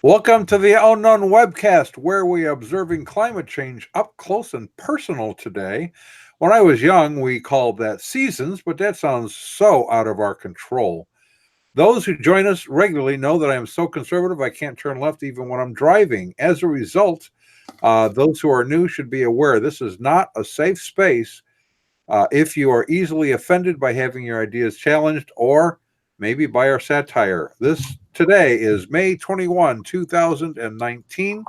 Welcome to the Unknown Webcast, where we are observing climate change up close and personal today. When I was young, we called that seasons, but that sounds so out of our control. Those who join us regularly know that I am so conservative I can't turn left even when I'm driving. As a result, those who are new should be aware this is not a safe space if you are easily offended by having your ideas challenged or maybe by our satire. This today is May 21, 2019,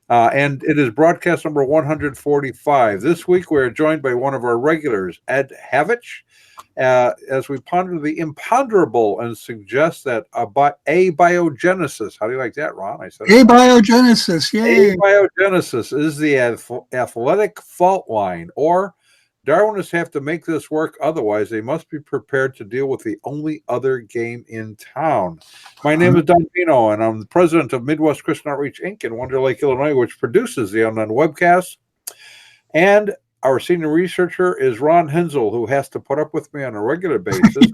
and it is broadcast number 145. This week we are joined by one of our regulars, Ed Havich, as we ponder the imponderable and suggest that abiogenesis, how do you like that, Ron? I said it right. Abiogenesis, yay. Abiogenesis is the athletic fault line, or Darwinists have to make this work, otherwise, they must be prepared to deal with the only other game in town. My name is Don Pino, and I'm the president of Midwest Christian Outreach Inc. in Wonder Lake, Illinois, which produces the Unknown Webcast. And our senior researcher is Ron Hensel, who has to put up with me on a regular basis.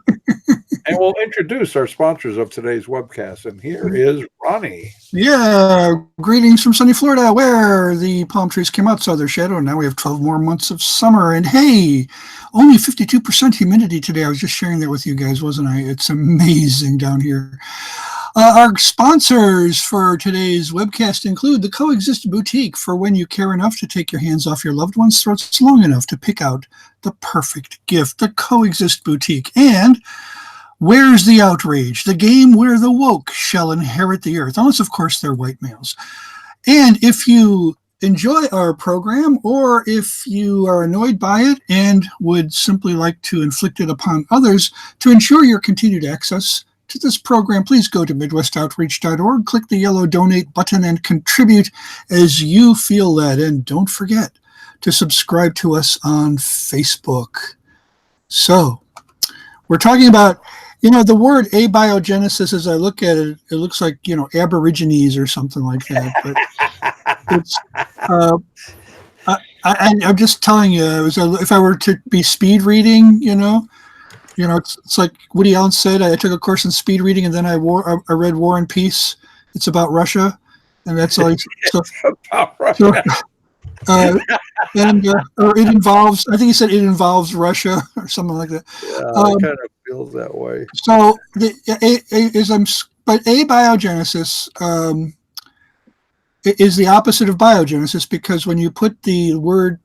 And we'll introduce our sponsors of today's webcast. And here is Ronnie. Yeah, greetings from sunny Florida, where the palm trees came out, saw their shadow, and now we have 12 more months of summer. And hey, only 52% humidity today. I was just sharing that with you guys, wasn't I? It's amazing down here. Our sponsors for today's webcast include the Coexist Boutique, for when you care enough to take your hands off your loved one's throats long enough to pick out the perfect gift. The Coexist Boutique. And Where's the Outrage? The game where the woke shall inherit the earth, unless, of course, they're white males. And if you enjoy our program, or if you are annoyed by it and would simply like to inflict it upon others to ensure your continued access to this program, please go to MidwestOutreach.org, click the yellow donate button, and contribute as you feel led. And don't forget to subscribe to us on Facebook. So, we're talking about, the word abiogenesis, as I look at it, it looks like, Aborigines or something like that. But it's, I'm just telling you, if I were to be speed reading, it's like Woody Allen said, I took a course in speed reading and then I read War and Peace. It's about Russia. And that's all. So, About Russia. Or it involves, I think he said it involves Russia or something like that. Yeah, it kind of feels that way. So, but abiogenesis is the opposite of biogenesis, because when you put the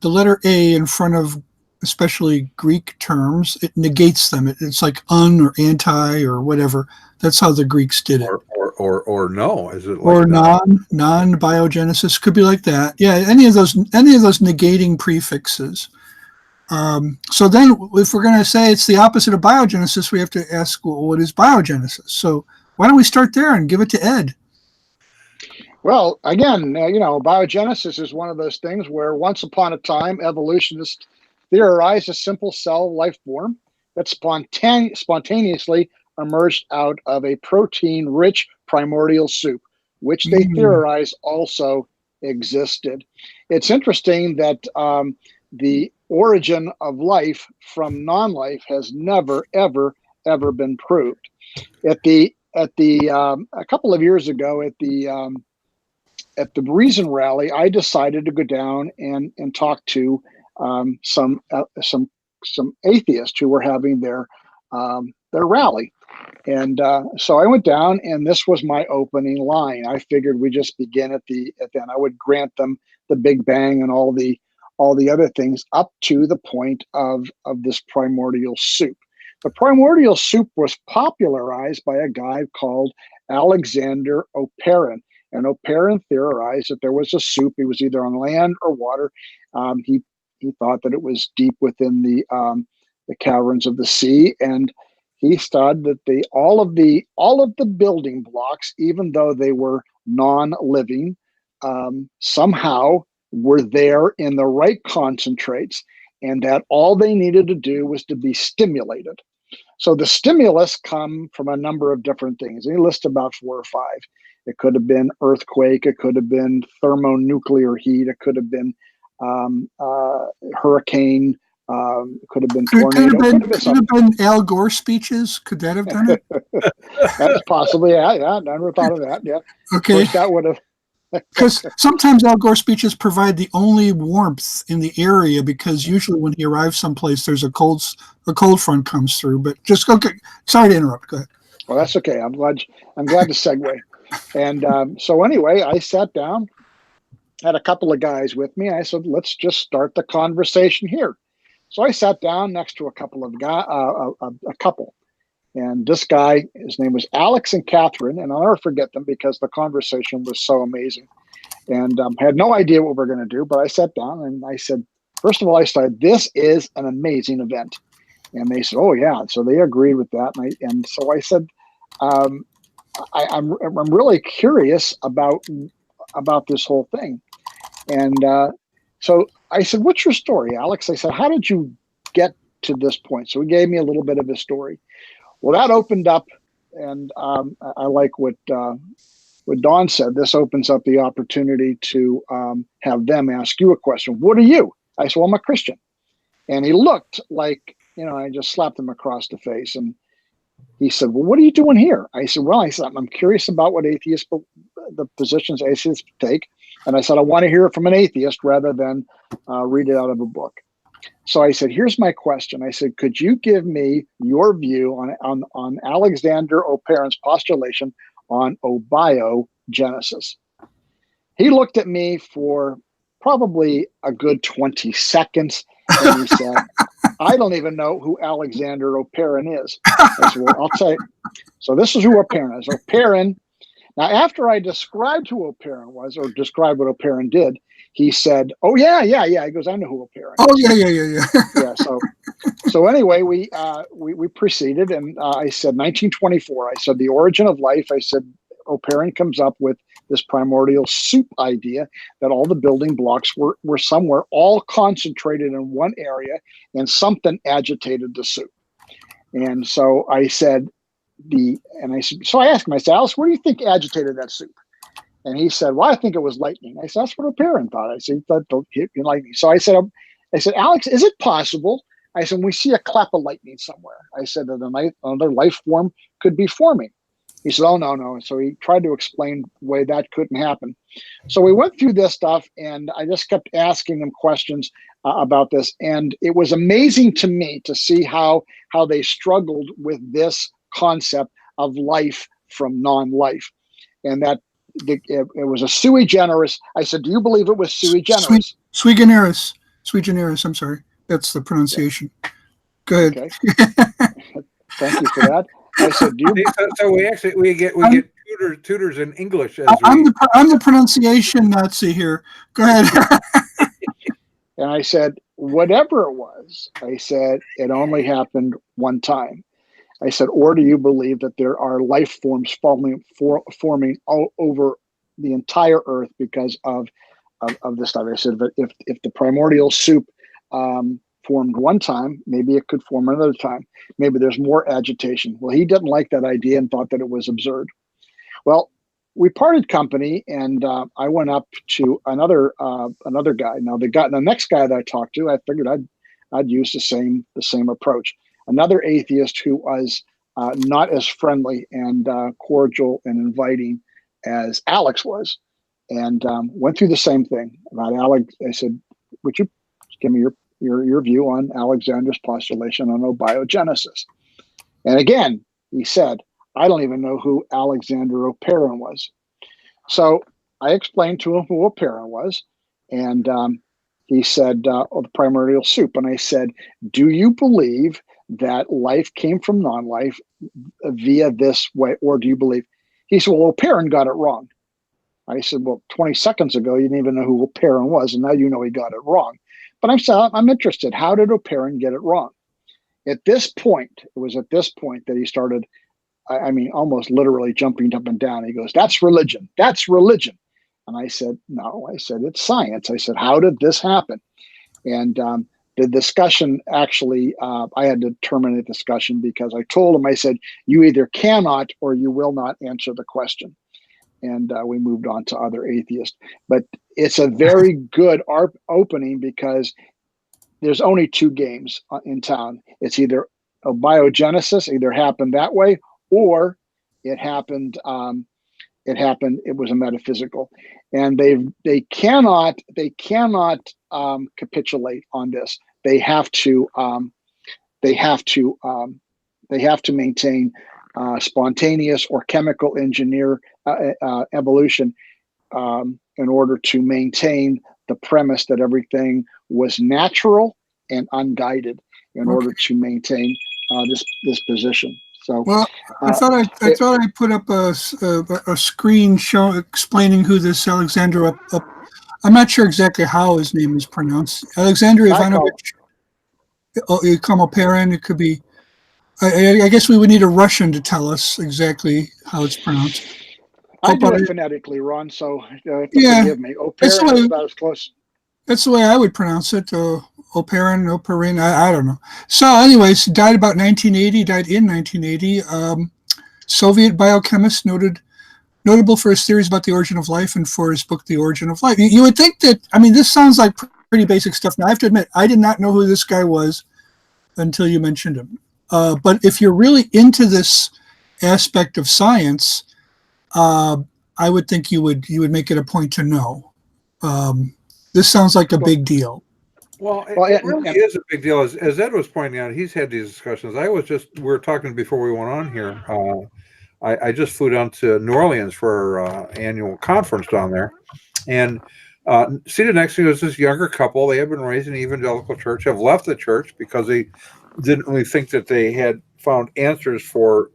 letter A in front of especially Greek terms, it negates them. It's like or anti or whatever. That's how the Greeks did it. Or no, is it like or non-biogenesis could be like that. Yeah, any of those negating prefixes. So then, if we're going to say it's the opposite of biogenesis, we have to ask, well, what is biogenesis? So why don't we start there and give it to Ed? Well, again, biogenesis is one of those things where once upon a time, evolutionists theorized a simple cell life form that spontaneously emerged out of a protein-rich primordial soup, which they theorized also existed. It's interesting that the origin of life from non-life has never, ever, ever been proved. A couple of years ago at the Reason Rally, I decided to go down and talk to some atheists who were having their rally. And so I went down, and this was my opening line. I figured we just begin at the end. I would grant them the Big Bang and all the other things up to the point of this primordial soup. The primordial soup was popularized by a guy called Alexander Oparin. And Oparin theorized that there was a soup. It was either on land or water. He thought that it was deep within the caverns of the sea, and he thought that all of the building blocks, even though they were non-living, somehow were there in the right concentrates, and that all they needed to do was to be stimulated. So the stimulus come from a number of different things. He lists about 4 or 5. It could have been earthquake. It could have been thermonuclear heat. It could have been hurricane, Could have been Could it tornado. have Could have been been Al Gore speeches? Could that have done it? That's possibly, yeah. Never thought of that. Yeah. Okay. Of course, that would have. Because sometimes Al Gore speeches provide the only warmth in the area, because usually when he arrives someplace, there's a cold front comes through. But just okay. Sorry to interrupt. Go ahead. Well, that's okay. I'm glad to segue. And so anyway, I sat down, had a couple of guys with me. I said, let's just start the conversation here. So I sat down next to a couple of a couple. And this guy, his name was Alex and Catherine, and I'll never forget them because the conversation was so amazing. And I had no idea what we're going to do, but I sat down and I said, first of all, I started, this is an amazing event. And they said, oh, yeah. So they agreed with that. And so I said, I'm really curious about this whole thing. And so I said, what's your story, Alex? I said, how did you get to this point? So he gave me a little bit of his story. Well, that opened up, and I like what Don said. This opens up the opportunity to have them ask you a question. What are you? I said, well, I'm a Christian. And he looked like, I just slapped him across the face. And he said, well, what are you doing here? I said, I'm curious about what the positions atheists take. And I said, I want to hear it from an atheist rather than read it out of a book. So I said, here's my question. I said, could you give me your view on Alexander O'Parin's postulation on abiogenesis? He looked at me for probably a good 20 seconds. And he said, I don't even know who Alexander O'Parin is. I said, well, I'll tell you. So this is who O'Parin is. O'Parin. Now, after I described who O'Parin was, or described what O'Parin did, he said, oh, yeah. He goes, I know who O'Parin is. Oh, yeah. Yeah, so anyway, we proceeded, and I said 1924. I said the origin of life. I said O'Parin comes up with this primordial soup idea that all the building blocks were somewhere all concentrated in one area, and something agitated the soup. And so I said, so I asked him, I said, Alice, what do you think agitated that soup? And he said, well, I think it was lightning. I said, that's what O'Parin thought. I said, he thought it hit lightning. So I said, Alex, is it possible? I said, we see a clap of lightning somewhere. I said that another life form could be forming. He said, oh, no. So he tried to explain why that couldn't happen. So we went through this stuff, and I just kept asking him questions about this. And it was amazing to me to see how they struggled with this concept of life from non-life. And that it was a sui generis. I said, do you believe it was sui generis? Sui generis. Sui generis, I'm sorry. That's the pronunciation. Yeah. Go ahead. Okay. Thank you for that. I said, do you? So we get tutors in English. I'm the pronunciation Nazi here. Go ahead. And I said, whatever it was, I said, it only happened one time. I said, or do you believe that there are life forms forming all over the entire earth because of this stuff? I said, but if the primordial soup formed one time, maybe it could form another time. Maybe there's more agitation. Well, he didn't like that idea and thought that it was absurd. Well, we parted company, and I went up to another guy. Now, the next guy that I talked to, I figured I'd use the same approach. Another atheist who was not as friendly and cordial and inviting as Alex was, and went through the same thing about Alex. I said, would you give me your view on Alexander's postulation on abiogenesis? And again, he said, I don't even know who Alexander O'Parin was. So I explained to him who O'Parin was, and he said, the primordial soup. And I said, do you believe that life came from non-life via this way, or do you believe? He said, well, O'Parin got it wrong. I said, well, 20 seconds ago, you didn't even know who O'Parin was, and now you know he got it wrong. But I'm interested. How did O'Parin get it wrong? It was at this point that he started, almost literally jumping up and down. He goes, that's religion. That's religion. And I said, no. I said, it's science. I said, how did this happen? And the discussion actually, I had to terminate the discussion because I told him, I said, you either cannot or you will not answer the question. And we moved on to other atheists. But it's a very good opening because there's only two games in town. It's either a biogenesis, either happened that way, or it happened. It was a metaphysical, and they cannot capitulate on this. They have to maintain spontaneous or chemical engineer evolution in order to maintain the premise that everything was natural and unguided in order to maintain this position. So, well, I thought I put up a screen explaining who this Alexander I'm not sure exactly how his name is pronounced. Alexander Ivanovich Komoperin. It could be. I guess we would need a Russian to tell us exactly how it's pronounced. I do it phonetically, Ron, so forgive me. Oparin is about as close. That's the way I would pronounce it. Oparin, I don't know. So anyways, died about 1980, died in 1980. Soviet biochemist, notable for his theories about the origin of life and for his book, The Origin of Life. You would think that, I mean, this sounds like pretty basic stuff. Now, I have to admit, I did not know who this guy was until you mentioned him. But if you're really into this aspect of science, I would think you would make it a point to know. This sounds like a big deal. Well, it really is a big deal. As Ed was pointing out, he's had these discussions. We were talking before we went on here. I just flew down to New Orleans for our annual conference down there. And seated next to me was this younger couple. They had been raised in the evangelical church, have left the church because they didn't really think that they had found answers for,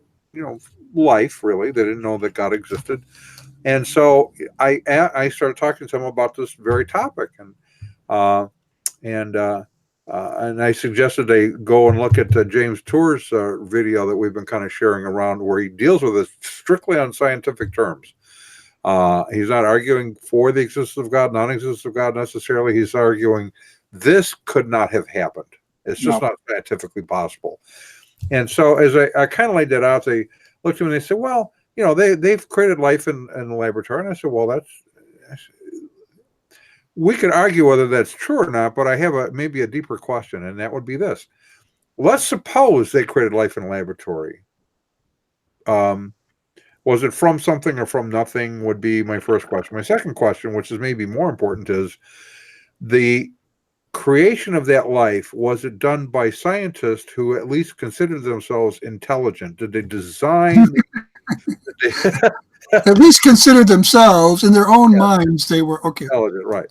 life, really. They didn't know that God existed. And so I started talking to them about this very topic. And I suggested they go and look at James Tour's video that we've been kind of sharing around, where he deals with this strictly on scientific terms. He's not arguing for the existence of God, non-existence of God necessarily. He's arguing this could not have happened. It's just not scientifically possible. And so as I kind of laid that out, they looked at me and they said, well, they've created life in the laboratory. And I said, well, we could argue whether that's true or not, but I have maybe a deeper question, and that would be this. Let's suppose they created life in a laboratory. Was it from something or from nothing would be my first question. My second question, which is maybe more important, is the creation of that life, was it done by scientists who at least considered themselves intelligent? Did they design... At least considered themselves in their own minds they were okay. Intelligent, right.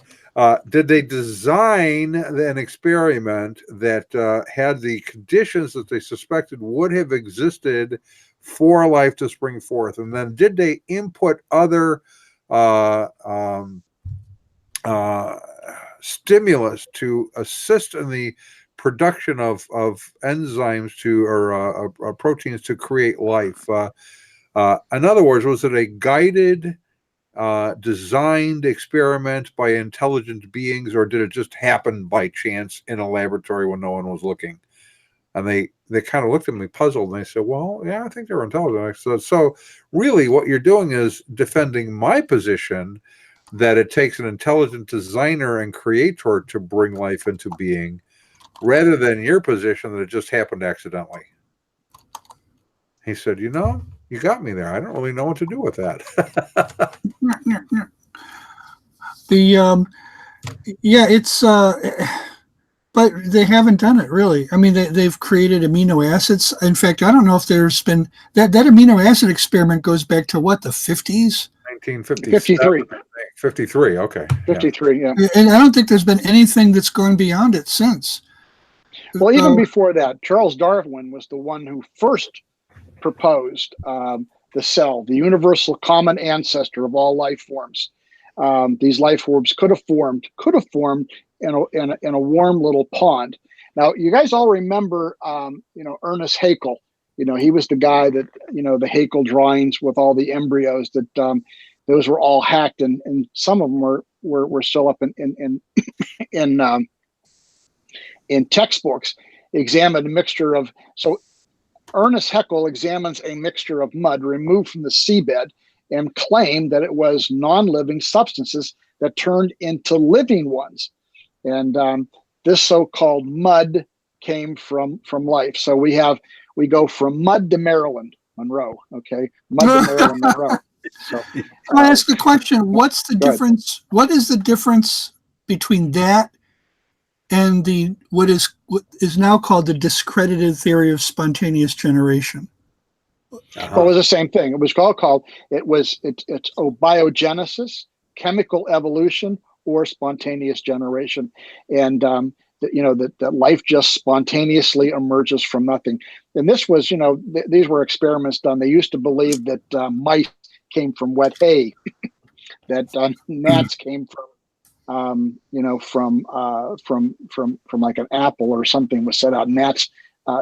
Did they design an experiment that had the conditions that they suspected would have existed for life to spring forth? And then did they input other stimulus to assist in the production of enzymes or proteins to create life? In other words, was it a guided, designed experiment by intelligent beings, or did it just happen by chance in a laboratory when no one was looking? And they kind of looked at me puzzled, and they said, well, yeah, I think they were intelligent. I said, so really what you're doing is defending my position that it takes an intelligent designer and creator to bring life into being, rather than your position that it just happened accidentally. He said, you got me there. I don't really know what to do with that. It's but they haven't done it really. I mean, they've created amino acids. In fact, I don't know if there's been that amino acid experiment goes back to what, the 50s? 1953. 53. Okay. 53. Yeah. And I don't think there's been anything that's gone beyond it since. Well, even before that, Charles Darwin was the one who first proposed the cell, the universal common ancestor of all life forms. These life forms could have formed in a warm little pond. Now, you guys all remember, Ernest Haeckel. He was the guy that, the Haeckel drawings with all the embryos that those were all hacked, and some of them were still up in textbooks. Examined a mixture of Ernest Haeckel examines a mixture of mud removed from the seabed and claimed that it was non-living substances that turned into living ones. And this so-called mud came from life. So we go from mud to Marilyn Monroe. Okay, mud to Marilyn Monroe. So Can I ask the question? What's the go ahead. difference? What is the difference between that and what is now called the discredited theory of spontaneous generation? Well, it was the same thing. It was it's abiogenesis, chemical evolution, or spontaneous generation, and that life just spontaneously emerges from nothing. And this was, these were experiments done. They used to believe that mice came from wet hay, that gnats came from from like an apple or something was set out. Gnats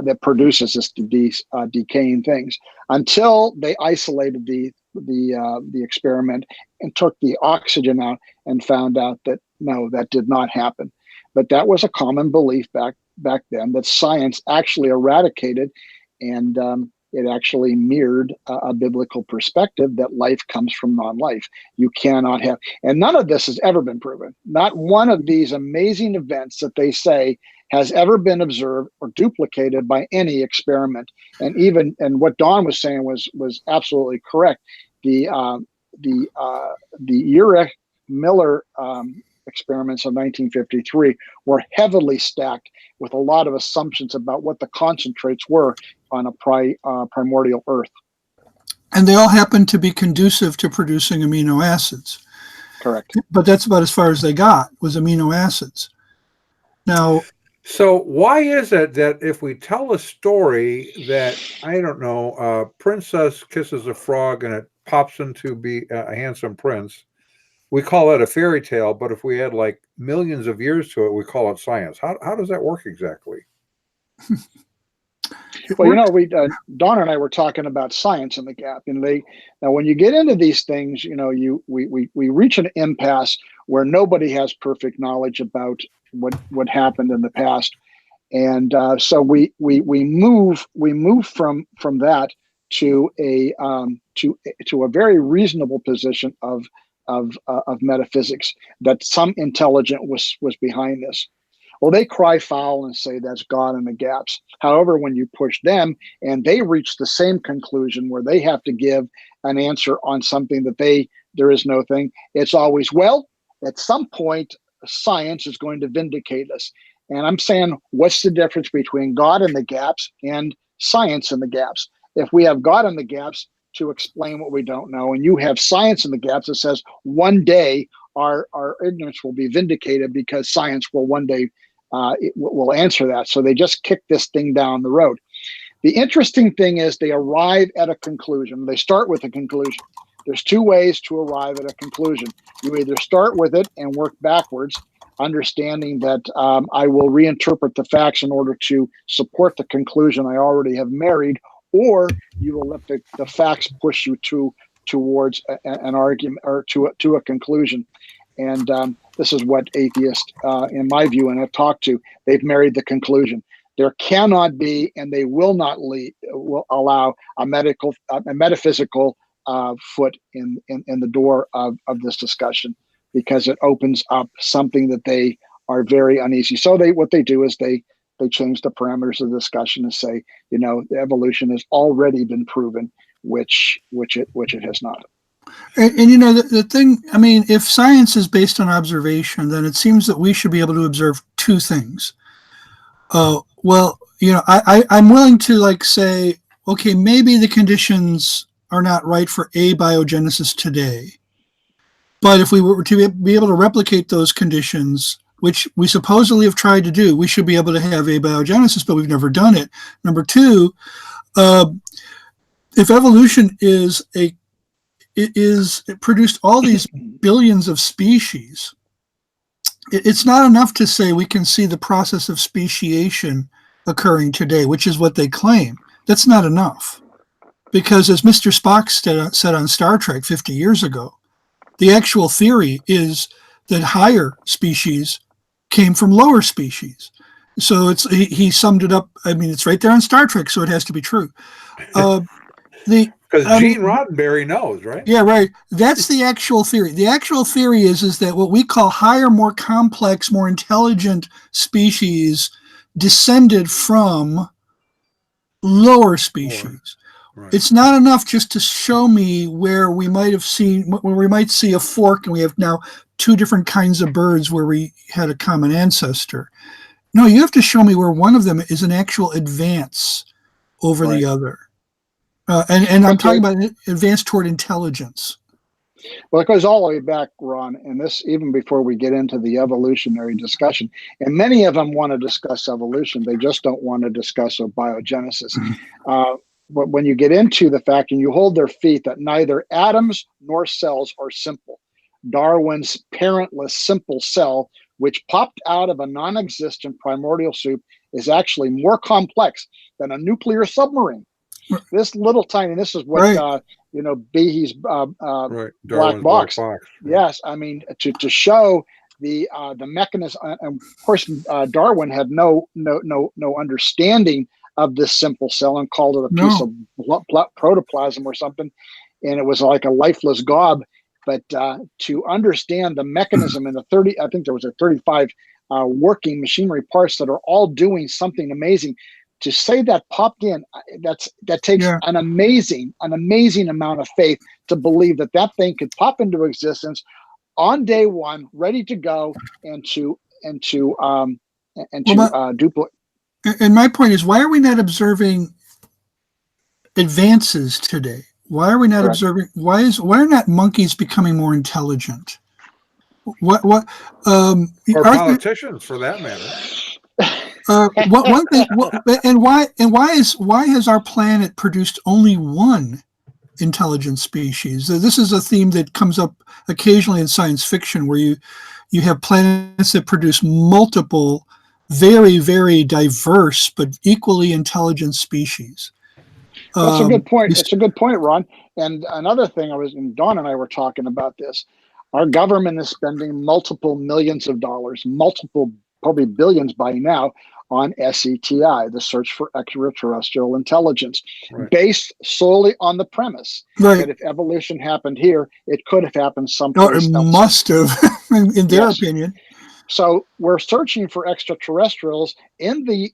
that produces these decaying things, until they isolated the experiment and took the oxygen out and found out that no, that did not happen. But that was a common belief back then, that science actually eradicated, and it actually mirrored a biblical perspective that life comes from non-life. You cannot have, and none of this has ever been proven. Not one of these amazing events that they say has ever been observed or duplicated by any experiment. And what Don was saying was absolutely correct. The Urey Miller experiments of 1953 were heavily stacked with a lot of assumptions about what the concentrates were on a primordial Earth. And they all happen to be conducive to producing amino acids. Correct. But that's about as far as they got, was amino acids. Now, so why is it that if we tell a story that, I don't know, a princess kisses a frog and it pops into be a handsome prince, we call it a fairy tale, but if we add like millions of years to it, we call it science? How does that work exactly? Well, Don and I were talking about science in the gap. Now when you get into these things, we reach an impasse where nobody has perfect knowledge about what happened in the past, and so we move from that to a very reasonable position of metaphysics, that some intelligent was behind this. Well, they cry foul and say that's God in the gaps. However, when you push them and they reach the same conclusion where they have to give an answer on something that there is no thing, it's always, well, at some point, science is going to vindicate us. And I'm saying, what's the difference between God in the gaps and science in the gaps? If we have God in the gaps to explain what we don't know, and you have science in the gaps that says one day our ignorance will be vindicated because science will one day will answer that. So they just kick this thing down the road. The interesting thing is they arrive at a conclusion. They start with a conclusion. There's two ways to arrive at a conclusion. You either start with it and work backwards, understanding that I will reinterpret the facts in order to support the conclusion I already have married, or you will let the facts push you towards an argument or to a conclusion. And this is what atheists, in my view, and I've talked to, they've married the conclusion. There cannot be, and they will not will allow a metaphysical foot in the door of this discussion, because it opens up something that they are very uneasy. So what they do is they change the parameters of the discussion and say, evolution has already been proven, which it has not. And the thing, I mean, if science is based on observation, then it seems that we should be able to observe two things. I'm willing to say, okay, maybe the conditions are not right for abiogenesis today. But if we were to be able to replicate those conditions, which we supposedly have tried to do, we should be able to have abiogenesis, but we've never done it. Number two, if evolution it produced all these billions of species, it's not enough to say we can see the process of speciation occurring today, which is what they claim. That's not enough. Because as Mr. Spock said on Star Trek 50 years ago, the actual theory is that higher species came from lower species. So he summed it up. I mean, it's right there on Star Trek, so it has to be true. Because Because Gene Roddenberry knows, right? Yeah, right. That's the actual theory. The actual theory is that what we call higher, more complex, more intelligent species descended from lower species. Right. It's not enough just to show me where we might see a fork and we have now two different kinds of birds where we had a common ancestor. No, you have to show me where one of them is an actual advance over the other. And I'm talking about advance toward intelligence. Well, it goes all the way back, Ron, and this even before we get into the evolutionary discussion. And many of them want to discuss evolution. They just don't want to discuss abiogenesis. But when you get into the fact and you hold their feet that neither atoms nor cells are simple, Darwin's parentless simple cell, which popped out of a non-existent primordial soup, is actually more complex than a nuclear submarine. This little tiny, this is what Behe's black box. Yes, I mean to show the mechanism, and of course Darwin had no understanding of this simple cell and called it a piece of protoplasm or something, and it was like a lifeless gob. But to understand the mechanism in the 30, I think there was a 35 working machinery parts that are all doing something amazing. To say that popped in, that takes an amazing amount of faith to believe that thing could pop into existence on day one, ready to go, and to duplicate. And my point is, why are we not observing advances today? Why are we not observing? Why are not monkeys becoming more intelligent? Or politicians, for that matter. One thing, and why has our planet produced only one intelligent species? This is a theme that comes up occasionally in science fiction, where you have planets that produce multiple, very, very diverse but equally intelligent species. That's a good point. It's a good point, Ron. And another thing, Dawn and I were talking about this. Our government is spending multiple millions of dollars, probably billions by now, on SETI, the search for extraterrestrial intelligence, based solely on the premise that if evolution happened here, it could have happened someplace else. It must have, in their opinion. So we're searching for extraterrestrials in the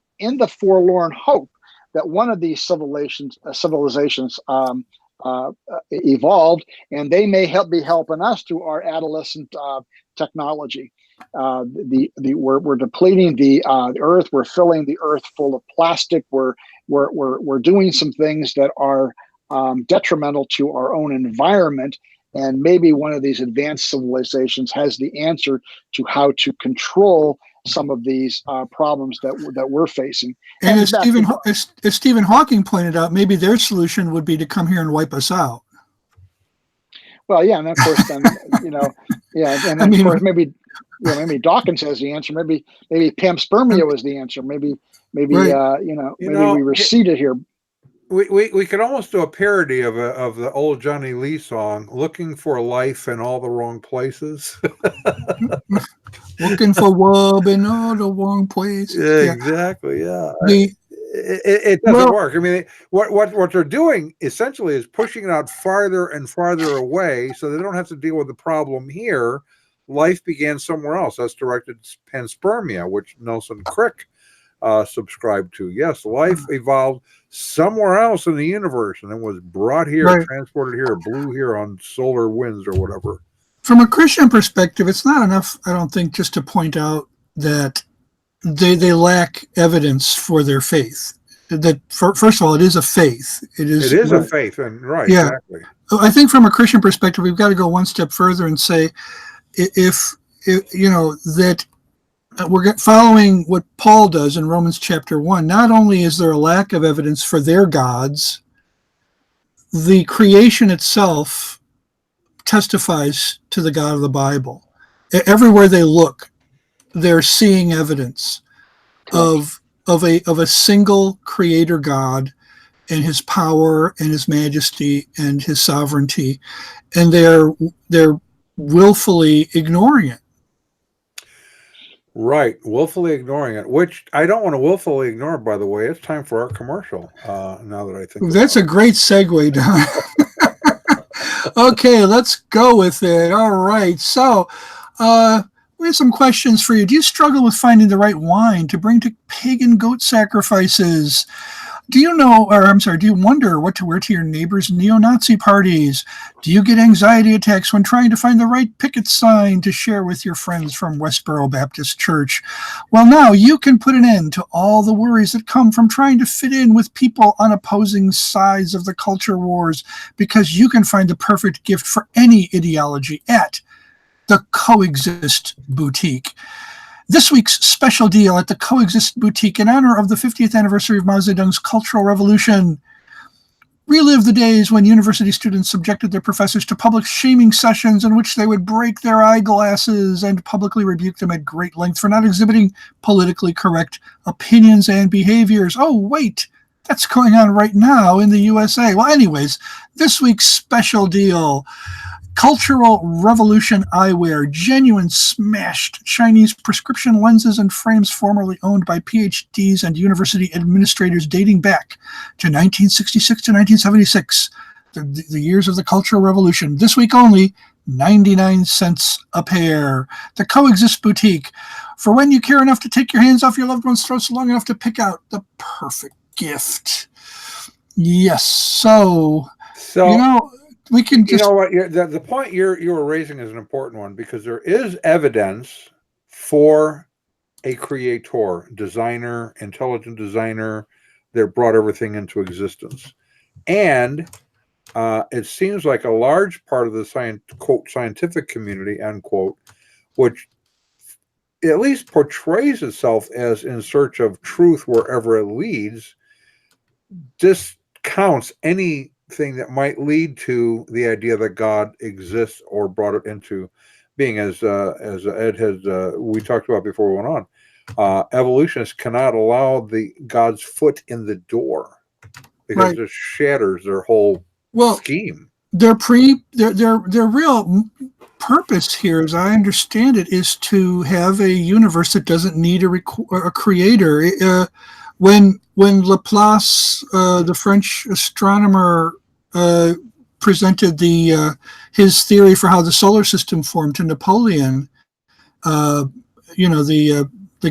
forlorn hope that one of these civilizations evolved, and they may be helping us through our adolescent technology. We're depleting the earth. We're filling the earth full of plastic. We're doing some things that are detrimental to our own environment. And maybe one of these advanced civilizations has the answer to how to control some of these problems that we're facing. And as Stephen Hawking pointed out, maybe their solution would be to come here and wipe us out. Well, yeah, and of course, then and then of course maybe Dawkins has the answer. Maybe panspermia was the answer. Maybe we were seated here. We could almost do a parody of the old Johnny Lee song, "Looking for Life in All the Wrong Places." Looking for love in all the wrong places. Yeah, exactly. Yeah. It doesn't work. I mean, what they're doing essentially is pushing it out farther and farther away, so they don't have to deal with the problem here. Life began somewhere else. That's directed panspermia, which Nelson Crick subscribed to. Yes, life evolved somewhere else in the universe and then was brought here, transported here, blew here on solar winds or whatever. From a Christian perspective, it's not enough, I don't think, just to point out that they lack evidence for their faith. That first of all, it is a faith. It is a faith, and exactly. I think from a Christian perspective, we've got to go one step further and say, if that we're following what Paul does in Romans chapter 1. Not only is there a lack of evidence for their gods, the creation itself testifies to the God of the Bible. Everywhere they look, they're seeing evidence of a single creator God and his power and his majesty and his sovereignty, and they're willfully ignoring it. Right, willfully ignoring it, which I don't want to willfully ignore, by the way. It's time for our commercial, now that I think That's about a great segue, Don. Okay, let's go with it. All right. So, we have some questions for you. Do you struggle with finding the right wine to bring to pagan goat sacrifices? Do you know, or I'm sorry, do you wonder what to wear to your neighbor's neo-Nazi parties? Do you get anxiety attacks when trying to find the right picket sign to share with your friends from Westboro Baptist Church? Well, now you can put an end to all the worries that come from trying to fit in with people on opposing sides of the culture wars, because you can find the perfect gift for any ideology at the Coexist Boutique. This week's special deal at the Coexist Boutique in honor of the 50th anniversary of Mao Zedong's Cultural Revolution. Relive the days when university students subjected their professors to public shaming sessions in which they would break their eyeglasses and publicly rebuke them at great length for not exhibiting politically correct opinions and behaviors. Oh, wait, that's going on right now in the USA. Well, anyways, this week's special deal. Cultural Revolution eyewear, genuine smashed Chinese prescription lenses and frames formerly owned by PhDs and university administrators dating back to 1966 to 1976, the years of the Cultural Revolution. This week only, 99 cents a pair. The Coexist Boutique, for when you care enough to take your hands off your loved one's throats long enough to pick out the perfect gift. Yes, so you know, we can just, you know what, the point you were raising is an important one, because there is evidence for a creator, designer, intelligent designer that brought everything into existence. And it seems like a large part of the quote, scientific community, unquote, which at least portrays itself as in search of truth wherever it leads, discounts anything that might lead to the idea that God exists or brought it into being, as Ed has we talked about before we went on. Evolutionists cannot allow the God's foot in the door, because right, it just shatters their whole scheme. Their real purpose here, as I understand it, is to have a universe that doesn't need a creator. When Laplace, the French astronomer, presented his theory for how the solar system formed to Napoleon, the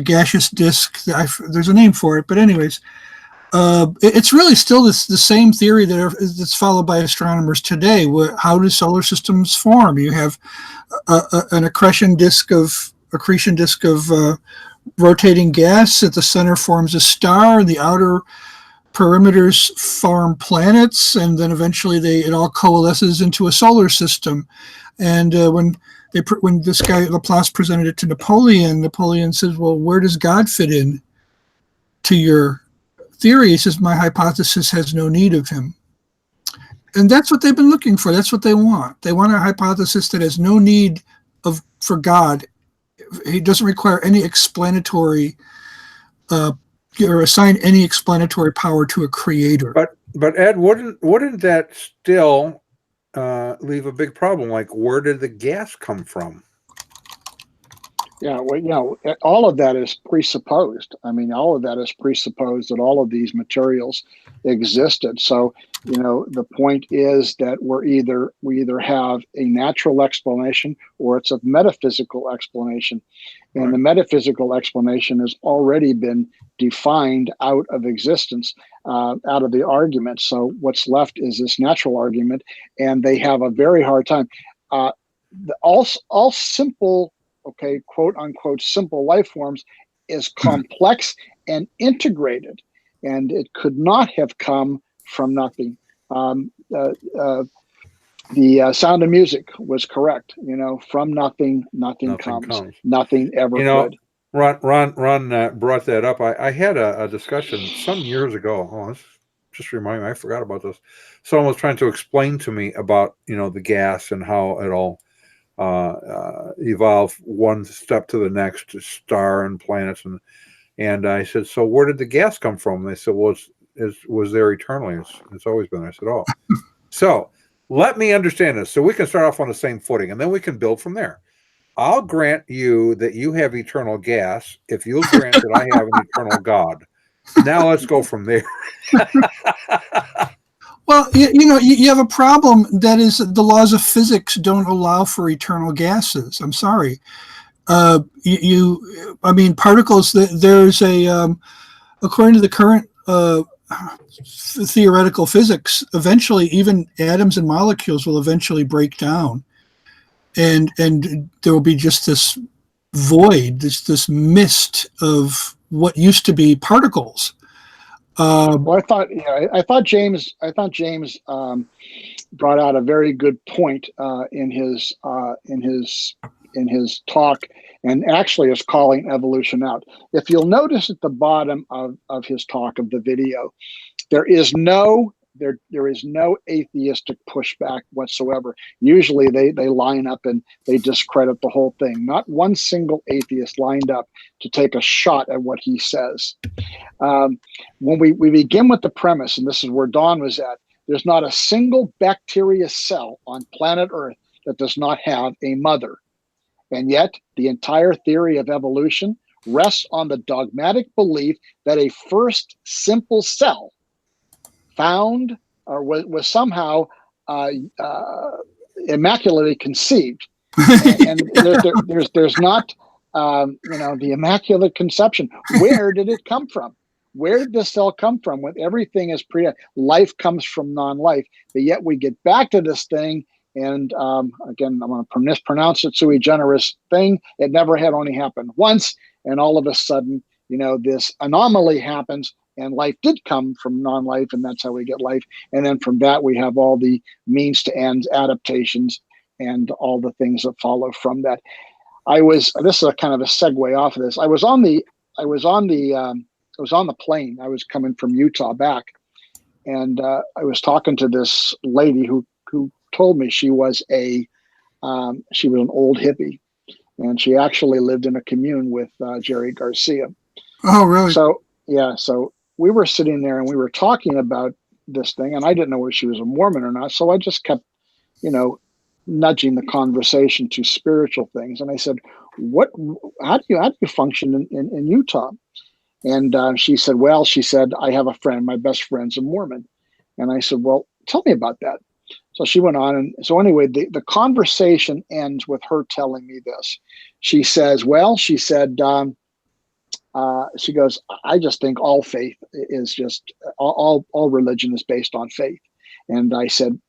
gaseous disk. There's a name for it, but anyways, it's really still the same theory that's followed by astronomers today. How do solar systems form? You have an accretion disk of rotating gas. At the center forms a star, and the outer perimeters form planets, and then eventually it all coalesces into a solar system. And when this guy Laplace presented it to Napoleon says, "Well, where does God fit in to your theory?" He says, "My hypothesis has no need of him." And that's what they've been looking for. That's what they want. They want a hypothesis that has no need for God. He doesn't require any explanatory or assign any explanatory power to a creator. But Ed, wouldn't that still leave a big problem? Like, where did the gas come from? Yeah, well, all of that is presupposed. I mean, all of that is presupposed that all of these materials existed. So, the point is that we either have a natural explanation or it's a metaphysical explanation. And the metaphysical explanation has already been defined out of existence, out of the argument. So what's left is this natural argument, and they have a very hard time. All simple, quote unquote, simple life forms is complex and integrated, and it could not have come from nothing. The Sound of Music was correct. From nothing comes. Nothing ever could. Ron brought that up. I had a discussion some years ago. Oh, this just reminded me. I forgot about this. Someone was trying to explain to me about the gas and how it all evolve one step to the next, star and planets, and I said, so where did the gas come from? And they said, well, it was there eternally. It's always been. I said, oh, so let me understand this, so we can start off on the same footing, and then we can build from there. I'll grant you that you have eternal gas if you'll grant that I have an eternal God. Now let's go from there. Well, you have a problem. That is, the laws of physics don't allow for eternal gases. I'm sorry. I mean, particles. There's according to the current theoretical physics, eventually, even atoms and molecules will eventually break down, and there will be just this void, this mist of what used to be particles. Well, I thought James brought out a very good point in his talk, and actually is calling evolution out. If you'll notice at the bottom of his talk, of the video, there is no atheistic pushback whatsoever. Usually they line up and they discredit the whole thing. Not one single atheist lined up to take a shot at what he says. When we begin with the premise, and this is where Don was at, there's not a single bacteria cell on planet Earth that does not have a mother. And yet the entire theory of evolution rests on the dogmatic belief that a first simple cell found or was somehow immaculately conceived, and there's not the immaculate conception. Where did it come from? Where did the cell come from? When everything is life comes from non-life, but yet we get back to this thing, and again, I'm going to mispronounce it, sui generis thing. It never had only happened once, and all of a sudden, this anomaly happens. And life did come from non-life, and that's how we get life. And then from that, we have all the means to ends, adaptations, and all the things that follow from that. This is a kind of a segue off of this. I was on the plane. I was coming from Utah back, and I was talking to this lady who told me she was an old hippie, and she actually lived in a commune with Jerry Garcia. Oh, really? So we were sitting there and we were talking about this thing, and I didn't know whether she was a Mormon or not. So I just kept, nudging the conversation to spiritual things. And I said, how do you function in Utah? And she said, I have a friend, my best friend's a Mormon. And I said, well, tell me about that. So she went on. And so anyway, the conversation ends with her telling me this. She says, she goes, I just think all faith is just all religion is based on faith. And I said,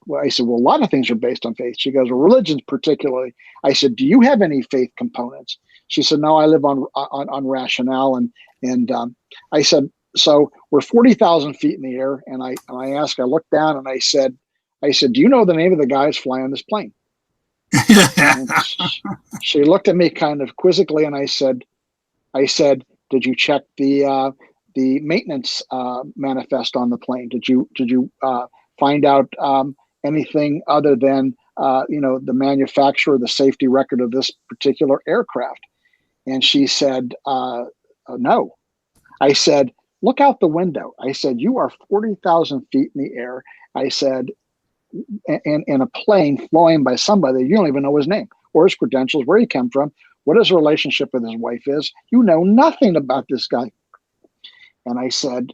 well, a lot of things are based on faith. She goes, well, religions particularly. I said, do you have any faith components? She said, no, I live on rationale. And I said, so we're 40,000 feet in the air. And I looked down and I said, do you know the name of the guys flying on this plane? And she looked at me kind of quizzically, and I said, did you check the maintenance manifest on the plane? Did you find out anything other than the manufacturer, the safety record of this particular aircraft? And she said, no. I said, look out the window. I said, you are 40,000 feet in the air. I said, in a plane flying by somebody you don't even know his name or his credentials, where he came from, what his relationship with his wife is. You know nothing about this guy. And I said,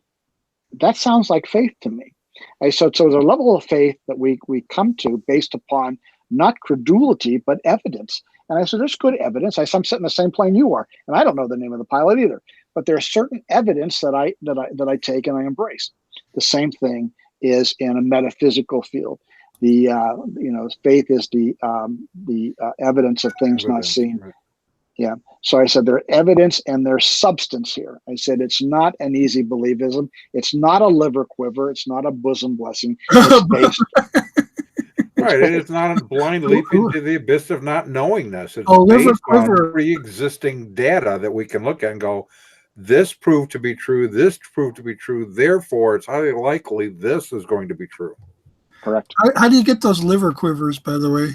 that sounds like faith to me. I said, so there's a level of faith that we come to based upon not credulity, but evidence. And I said, there's good evidence. I said, I'm sitting in the same plane you are, and I don't know the name of the pilot either. But there's certain evidence that I take and I embrace. The same thing is in a metaphysical field. The faith is the evidence of things not seen. Right. Yeah. So I said there's evidence and there's substance here. I said it's not an easy believism. It's not a liver quiver. It's not a bosom blessing. It's based. Right. It's not a blind leap into the abyss of not knowingness. It's based on pre-existing data that we can look at and go, this proved to be true. This proved to be true. Therefore, it's highly likely this is going to be true. Correct. How do you get those liver quivers, by the way?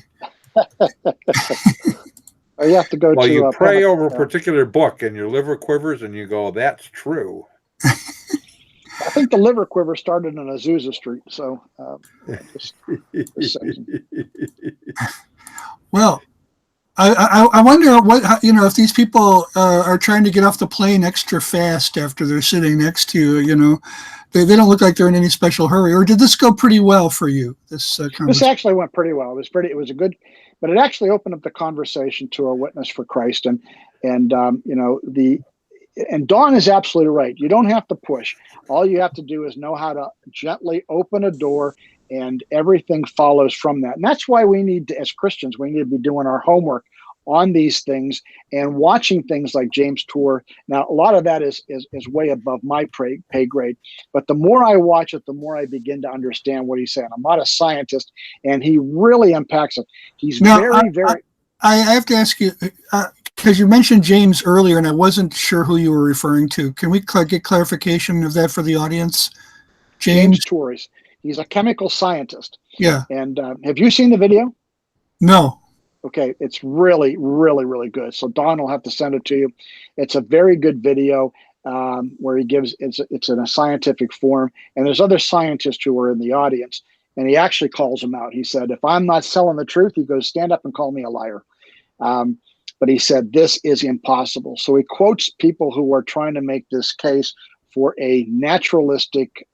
You have to go to. You pray over a particular book, and your liver quivers, and you go, "That's true." I think the liver quiver started in Azusa Street. So, well, I wonder what, if these people are trying to get off the plane extra fast after they're sitting next to you. They don't look like they're in any special hurry. Or did this go pretty well for you? This This actually went pretty well. It was a good, but it actually opened up the conversation to a witness for Christ, and Dawn is absolutely right. You don't have to push. All you have to do is know how to gently open a door, and everything follows from that. And that's why we need to, as Christians, we need to be doing our homework on these things and watching things like James Tour. Now, a lot of that is way above my pay grade, but the more I watch it, the more I begin to understand what he's saying. I'm not a scientist, and he really unpacks it. He's very. I have to ask you, because you mentioned James earlier, and I wasn't sure who you were referring to. Can we get clarification of that for the audience? James Tours. He's a chemical scientist. Yeah. And have you seen the video? No. Okay, it's really, really, really good. So Don will have to send it to you. It's a very good video where he gives it's in a scientific form, and there's other scientists who are in the audience, and he actually calls them out. He said, "If I'm not selling the truth," he goes, "stand up and call me a liar." But he said, "This is impossible." So he quotes people who are trying to make this case for a naturalistic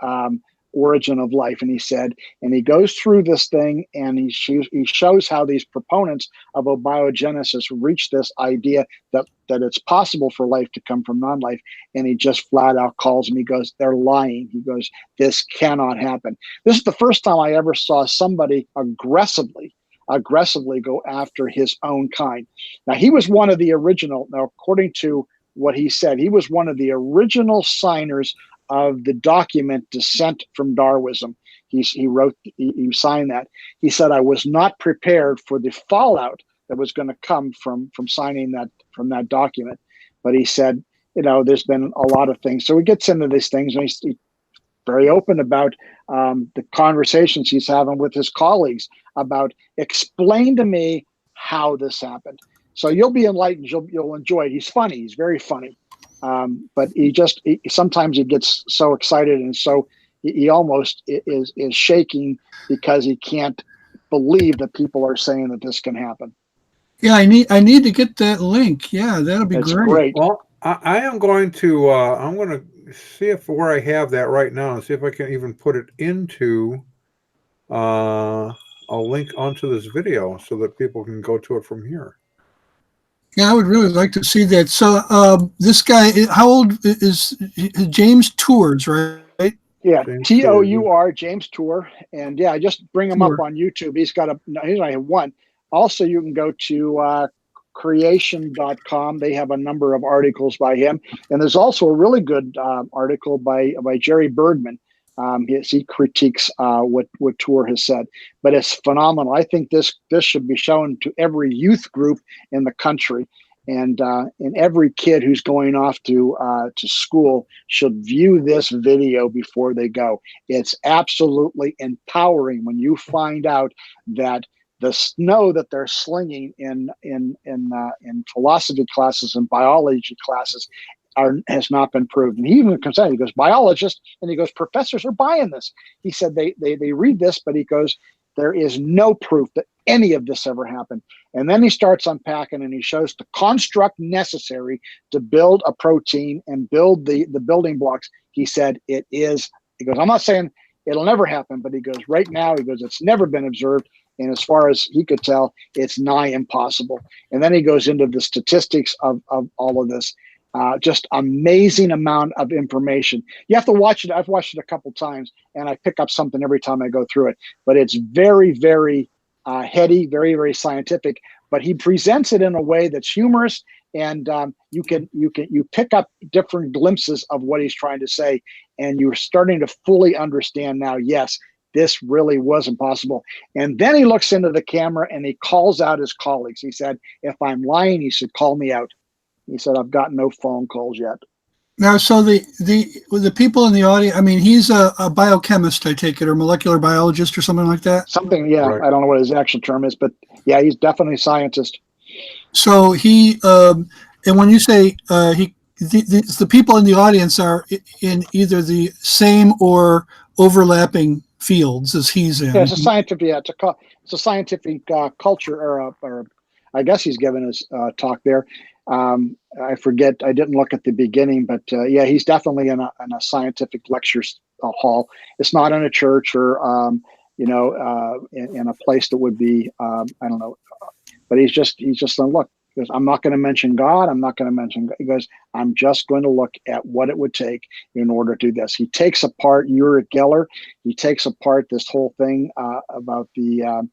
origin of life. And he said, and he goes through this thing, and he shows how these proponents of abiogenesis reach this idea that it's possible for life to come from non-life. And he just flat out calls them. He goes, "They're lying." He goes, "This cannot happen." This is the first time I ever saw somebody aggressively go after his own kind. Now, he was one of the original, now according to what he said, he was one of the original signers of the document Descent from Darwinism. He signed that. He said, "I was not prepared for the fallout that was going to come from signing that document." But he said, there's been a lot of things. So he gets into these things, and he's very open about the conversations he's having with his colleagues about, explain to me how this happened. So you'll be enlightened. You'll enjoy it. He's funny. He's very funny. But sometimes he gets so excited, and so he almost is shaking because he can't believe that people are saying that this can happen. Yeah, I need to get that link. Yeah, that'll be great. Well, I am going to I'm going to see where I have that right now, and see if I can even put it into a link onto this video so that people can go to it from here. Yeah, I would really like to see that. So this guy, how old is James Tours, right? Yeah, Tour, James Tour. And yeah, just bring him up on YouTube. He's only have one. Also, you can go to creation.com. They have a number of articles by him. And there's also a really good article by Jerry Bergman. He critiques what Tour has said, but it's phenomenal. I think this should be shown to every youth group in the country, and every kid who's going off to school should view this video before they go. It's absolutely empowering when you find out that the snow that they're slinging in philosophy classes and biology classes has not been proved. And he even comes out, he goes, biologists, and he goes, professors are buying this. He said they read this, but he goes, there is no proof that any of this ever happened. And then he starts unpacking, and he shows the construct necessary to build a protein and build the building blocks. He said he goes, I'm not saying it'll never happen, but he goes, right now, he goes, it's never been observed. And as far as he could tell, it's nigh impossible. And then he goes into the statistics of all of this. Just amazing amount of information. You have to watch it. I've watched it a couple times, and I pick up something every time I go through it. But it's very, very heady, very, very scientific. But he presents it in a way that's humorous, and you pick up different glimpses of what he's trying to say, and you're starting to fully understand now. Yes, this really was impossible. And then he looks into the camera and he calls out his colleagues. He said, "If I'm lying," he said, "call me out." He said, "I've got no phone calls yet." Now, so the people in the audience, I mean, he's a biochemist, I take it, or molecular biologist or something like that? Something, yeah. Right. I don't know what his actual term is, but yeah, he's definitely a scientist. So he, and when you say the people in the audience are in either the same or overlapping fields as he's in. Yeah, it's a scientific, it's a scientific culture or I guess he's given his talk there. I forget. I didn't look at the beginning, but yeah, he's definitely in a scientific lecture hall. It's not in a church or in a place that would be I don't know. But he's just saying, look, he goes, I'm not going to mention God. I'm not going to mention God. He goes, I'm just going to look at what it would take in order to do this. He takes apart Uri Geller. He takes apart this whole thing about the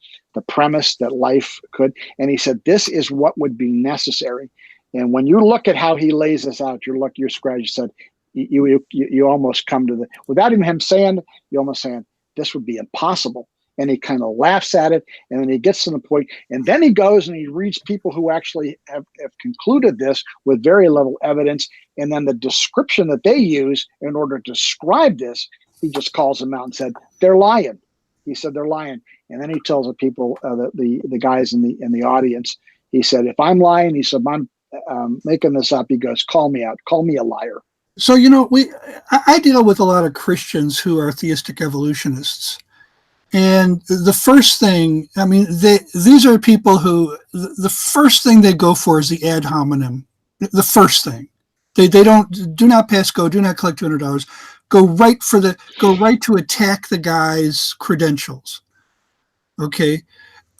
premise that life could. And he said, this is what would be necessary. And when you look at how he lays this out, you're scratching. You said, you almost come to without even him saying, you almost saying, this would be impossible. And he kind of laughs at it, and then he gets to the point, and then he goes and he reads people who actually have concluded this with very little evidence, and then the description that they use in order to describe this, he just calls them out and said, they're lying. He said, they're lying. And then he tells the people, the guys in the audience, he said, if I'm lying, he said, I'm making this up. He goes, call me out, call me a liar. So, I deal with a lot of Christians who are theistic evolutionists. And the first thing, these are people who the first thing they go for is the ad hominem. The first thing, they do not pass go, do not collect $200. Go right to attack the guy's credentials. Okay,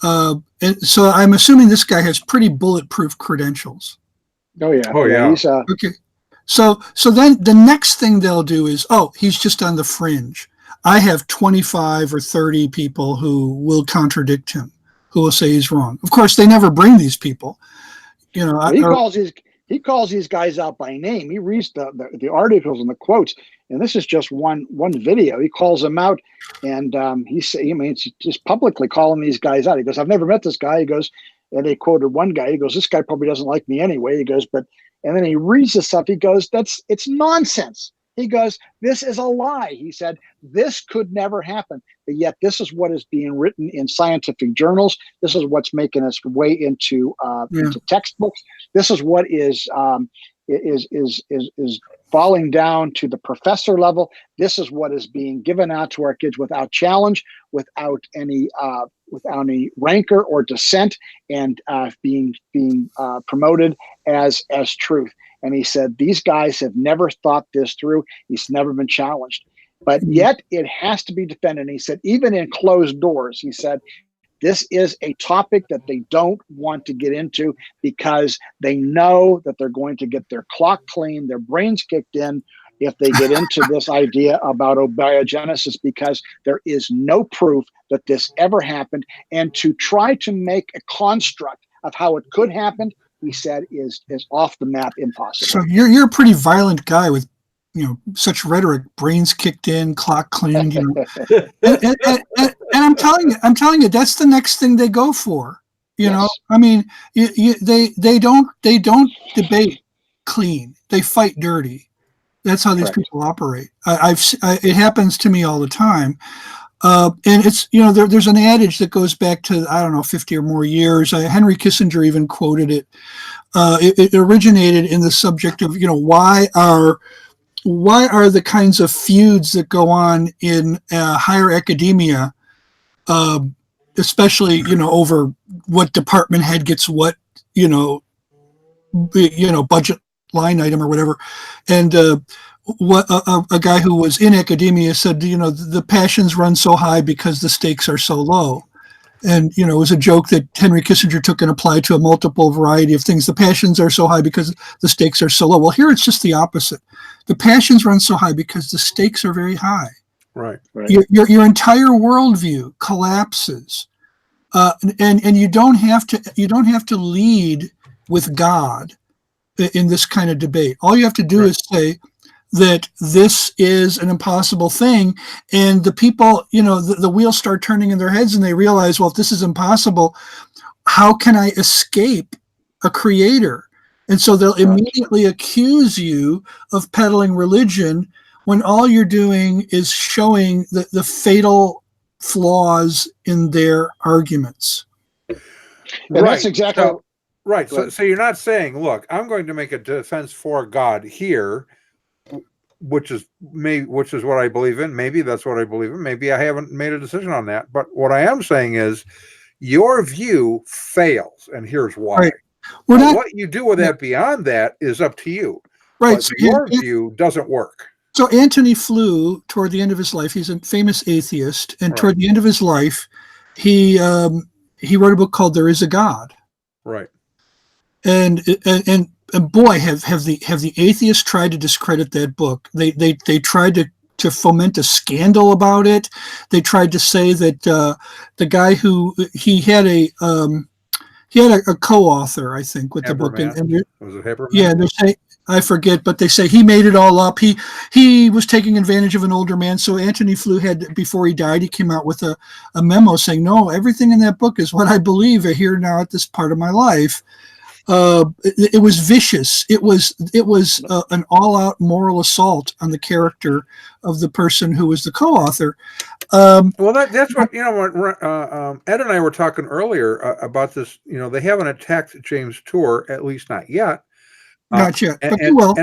and so I'm assuming this guy has pretty bulletproof credentials. Oh yeah. He's, okay. So then the next thing they'll do is, he's just on the fringe. I have 25 or 30 people who will contradict him, who will say he's wrong. Of course, they never bring these people. He calls these guys out by name. He reads the articles and the quotes, and this is just one video. He calls them out, and he's just publicly calling these guys out. He goes, "I've never met this guy." He goes, and they quoted one guy. He goes, "This guy probably doesn't like me anyway." He goes, and then he reads this stuff. He goes, it's nonsense. He goes, this is a lie. He said, this could never happen. But yet this is what is being written in scientific journals. This is what's making its way into textbooks. This is what is falling down to the professor level. This is what is being given out to our kids without challenge, without any rancor or dissent, and being promoted as truth. And he said, these guys have never thought this through. He's never been challenged. But yet it has to be defended. And he said, even in closed doors, he said, this is a topic that they don't want to get into because they know that they're going to get their clock cleaned, their brains kicked in if they get into this idea about abiogenesis, because there is no proof that this ever happened. And to try to make a construct of how it could happen, he said, is off the map, impossible. So you're a pretty violent guy with, such rhetoric, brains kicked in, clock cleaned, and I'm telling you, that's the next thing they go for. They don't debate clean. They fight dirty. That's how these people operate. It happens to me all the time. And it's, there's an adage that goes back to, 50 or more years. Henry Kissinger even quoted it. It originated in the subject of, why are the kinds of feuds that go on in higher academia, especially, over what department head gets what, budget line item or whatever. And what a guy who was in academia said, the passions run so high because the stakes are so low. And, it was a joke that Henry Kissinger took and applied to a multiple variety of things. The passions are so high because the stakes are so low. Well, here it's just the opposite. The passions run so high because the stakes are very high. Right. Your entire worldview collapses. And you don't have to lead with God in this kind of debate. All you have to do is say that this is an impossible thing, and the people, the wheels start turning in their heads, and they realize, well, if this is impossible, how can I escape a creator? And so they'll immediately accuse you of peddling religion when all you're doing is showing the fatal flaws in their arguments. And that's exactly right. So you're not saying, look, I'm going to make a defense for God here, which is what I believe in. Maybe that's what I believe in. Maybe I haven't made a decision on that. But what I am saying is, your view fails, and here's why. Right. What you do with that beyond that is up to you. Right. But your view doesn't work. So Antony Flew, toward the end of his life, he's a famous atheist, and toward the end of his life, he wrote a book called "There Is a God." Right. And boy, have the atheists tried to discredit that book. They tried to foment a scandal about it. They tried to say that the guy who he had a co-author, I think, with the book. Was it Habermas? Yeah, they say, I forget, but they say he made it all up. He was taking advantage of an older man. So Antony Flew had, before he died, he came out with a memo saying, no, everything in that book is what I believe here now at this part of my life. It was vicious. It was an all-out moral assault on the character of the person who was the co-author. Well, that's what, Ed and I were talking earlier about this. They haven't attacked James Tour, at least not yet. Not yet, but they will.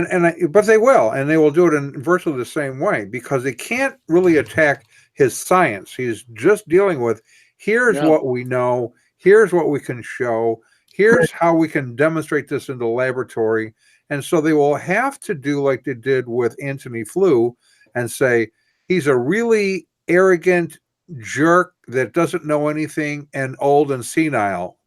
But they will, and they will do it in virtually the same way, because they can't really attack his science. He's just dealing with, here's what we know, here's what we can show, here's how we can demonstrate this in the laboratory. And so they will have to do like they did with Antony Flew and say, he's a really arrogant jerk that doesn't know anything and old and senile,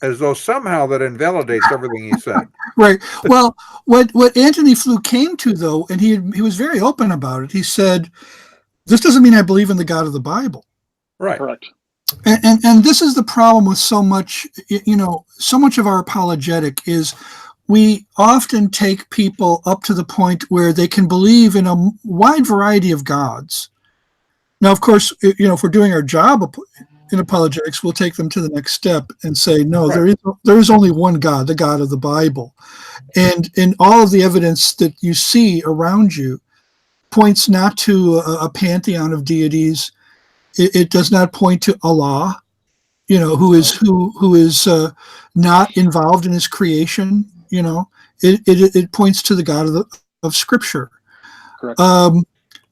as though somehow that invalidates everything he said. Right. Well, what Antony Flew came to, though, and he was very open about it. He said, this doesn't mean I believe in the God of the Bible. Right. Correct. And this is the problem with so much of our apologetic is we often take people up to the point where they can believe in a wide variety of gods. Now, of course, if we're doing our job in apologetics, we'll take them to the next step and say, no, there is only one God, the God of the Bible. And in all of the evidence that you see around you points not to a pantheon of deities. It does not point to Allah, who is not involved in his creation. It points to the God of Scripture. Correct.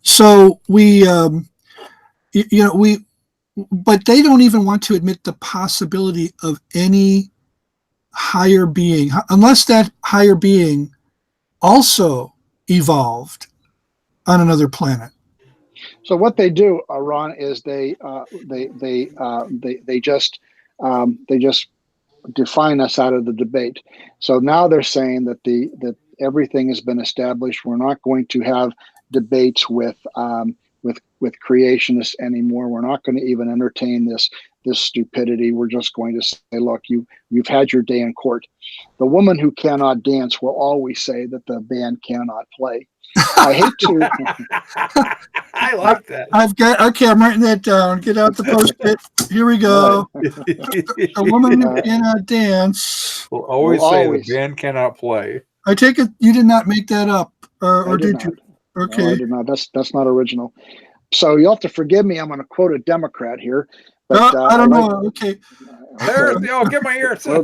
So but they don't even want to admit the possibility of any higher being, unless that higher being also evolved on another planet. So what they do, Ron, is they just define us out of the debate. So now they're saying that everything has been established. We're not going to have debates with creationists anymore. We're not going to even entertain this stupidity. We're just going to say, look, you've had your day in court. The woman who cannot dance will always say that the band cannot play. I hate to. I like that. I'm writing that down. Get out the post-it. Here we go. A woman who cannot dance will always say the band cannot play. I take it you did not make that up, or did you? Okay. No, I did not. That's not original. So you'll have to forgive me. I'm going to quote a Democrat here. But, I don't know. Okay. Get my ears. It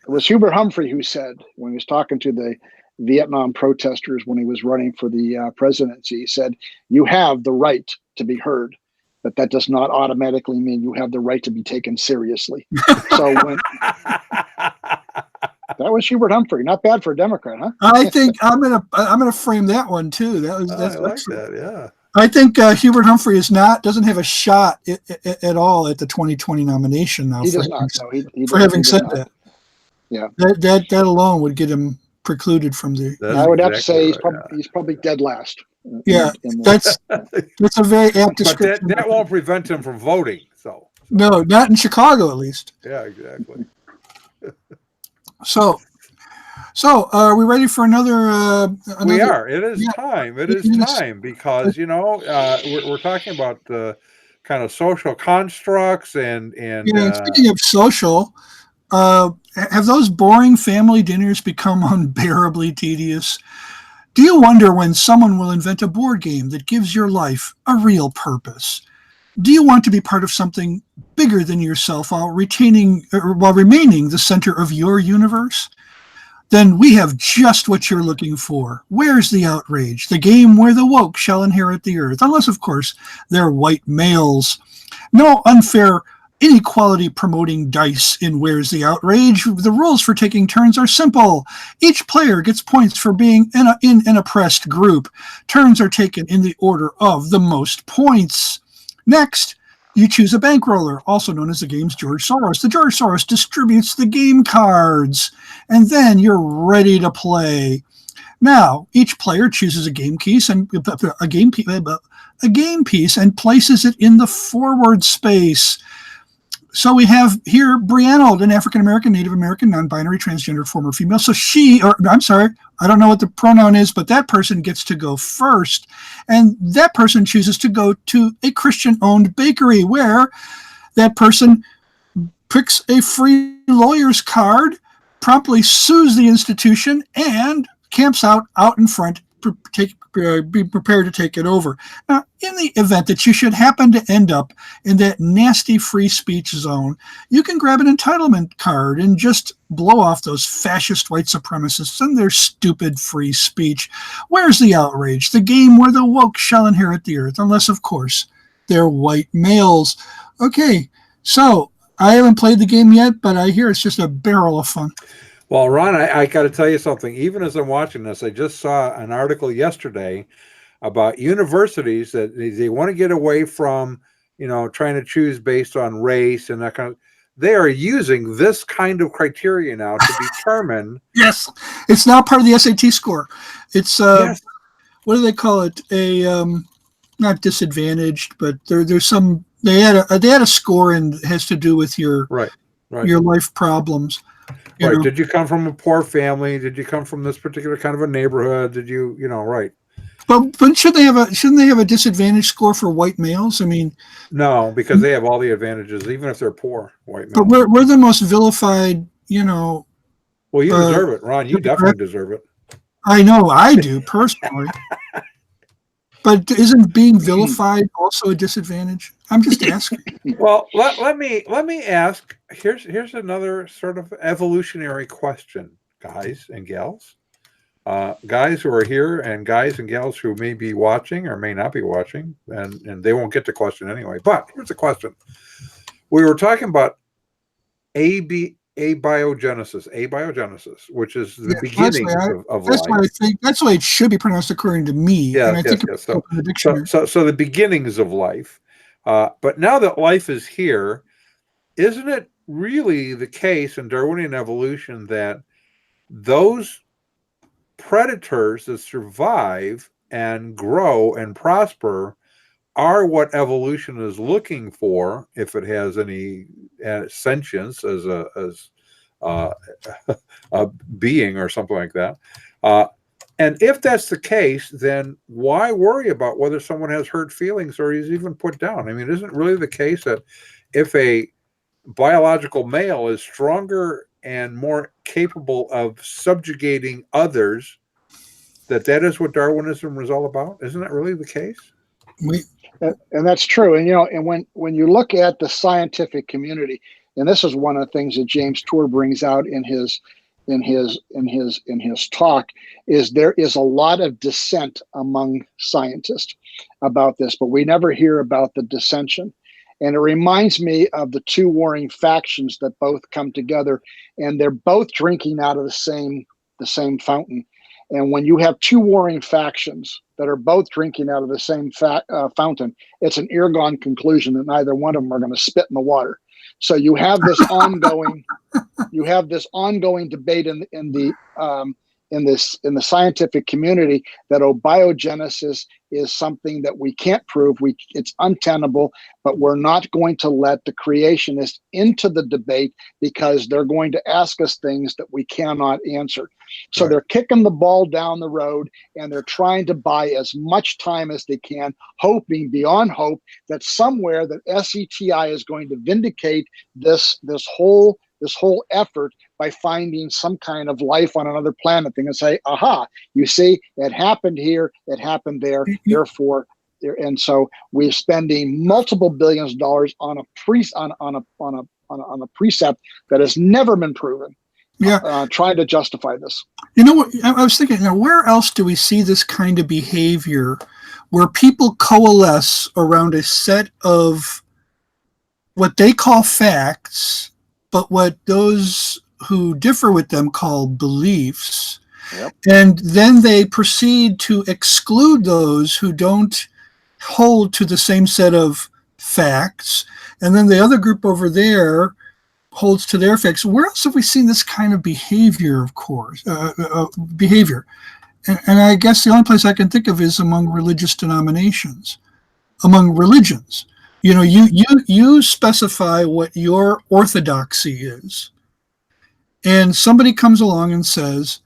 was Hubert Humphrey who said, when he was talking to the Vietnam protesters when he was running for the presidency, he said, you have the right to be heard, but that does not automatically mean you have the right to be taken seriously. So that was Hubert Humphrey. Not bad for a Democrat, huh? I think I'm gonna frame that one too. That's I like that. Yeah. I think Hubert Humphrey doesn't have a shot at all at the 2020 nomination now. He does not. No, for having said that. Yeah. That alone would get him precluded from the. I would have to say he's probably dead last. That's a very apt description. But that won't prevent him from voting. So no, not in Chicago at least. Yeah, exactly. So are we ready for another? We are. It is time. It is time because we're talking about the kind of social constructs and. Speaking of social, have those boring family dinners become unbearably tedious? Do you wonder when someone will invent a board game that gives your life a real purpose? Do you want to be part of something bigger than yourself while remaining the center of your universe? Then we have just what you're looking for. Where's the outrage? The game where the woke shall inherit the earth. Unless, of course, they're white males. No unfair inequality promoting dice in Where's the Outrage. The rules for taking turns are simple. Each player gets points for being in an oppressed group. Turns are taken in the order of the most points. Next, you choose a bankroller, also known as the game's George Soros. The George Soros distributes the game cards, and then you're ready to play. Now, each player chooses a game piece and places it in the forward space. So we have here Brianna, an African-American, Native American, non-binary, transgender, former female. So I don't know what the pronoun is, but that person gets to go first. And that person chooses to go to a Christian-owned bakery where that person picks a free lawyer's card, promptly sues the institution, and camps out in front, be prepared to take it over. Now, in the event that you should happen to end up in that nasty free speech zone, you can grab an entitlement card and just blow off those fascist white supremacists and their stupid free speech. Where's the Outrage? The game where the woke shall inherit the earth, unless, of course, they're white males. Okay, so I haven't played the game yet, but I hear it's just a barrel of fun. Well, Ron, I got to tell you something. Even as I'm watching this, I just saw an article yesterday about universities that they want to get away from, trying to choose based on race and that kind of. They are using this kind of criteria now to determine. Yes, it's now part of the SAT score. It's yes. What do they call it? Not disadvantaged, but there's some. They had a score and it has to do with your your life problems. Right. Did you come from a poor family? Did you come from this particular kind of a neighborhood? Did you, right? But shouldn't they have a disadvantage score for white males? I mean, no, because they have all the advantages, even if they're poor white males. But we're the most vilified, Well, you deserve it, Ron. You definitely deserve it. I know I do personally. But isn't being vilified also a disadvantage? I'm just asking. Well, let me ask. Here's another sort of evolutionary question, guys and gals, guys who are here, and guys and gals who may be watching or may not be watching, and they won't get the question anyway. But here's the question: we were talking about abiogenesis, which is the beginning of life. That's what I think. That's the way it should be pronounced, according to me. Yes. So the beginnings of life. But now that life is here, isn't it really the case in Darwinian evolution that those predators that survive and grow and prosper are what evolution is looking for, if it has any sentience as a being or something like that. And if that's the case, then why worry about whether someone has hurt feelings or he's even put down? I mean, isn't it really the case that if a biological male is stronger and more capable of subjugating others, that is what Darwinism was all about? Isn't that really the case? And that's true. And when you look at the scientific community, and this is one of the things that James Tour brings out in his talk, is there is a lot of dissent among scientists about this, but we never hear about the dissension. And it reminds me of the two warring factions that both come together, and they're both drinking out of the same fountain. And when you have two warring factions that are both drinking out of the same fountain, it's an foregone conclusion that neither one of them are going to spit in the water. So you have this ongoing debate in the scientific community that abiogenesis is something that we can't prove. It's untenable, but we're not going to let the creationists into the debate because they're going to ask us things that we cannot answer. So They're kicking the ball down the road, and they're trying to buy as much time as they can, hoping beyond hope that somewhere that SETI is going to vindicate this whole effort by finding some kind of life on another planet. They're going to say, aha, you see, it happened here, it happened there, therefore, and so we're spending multiple billions of dollars on a precept that has never been proven. Trying to justify this. You know what? I was thinking, where else do we see this kind of behavior where people coalesce around a set of what they call facts, but what those who differ with them call beliefs. Yep. And then they proceed to exclude those who don't hold to the same set of facts. And then the other group over there holds to their facts. Where else have we seen this kind of behavior, of course, behavior? And I guess the only place I can think of is among religious denominations, among religions. You know, you specify what your orthodoxy is, and somebody comes along and says,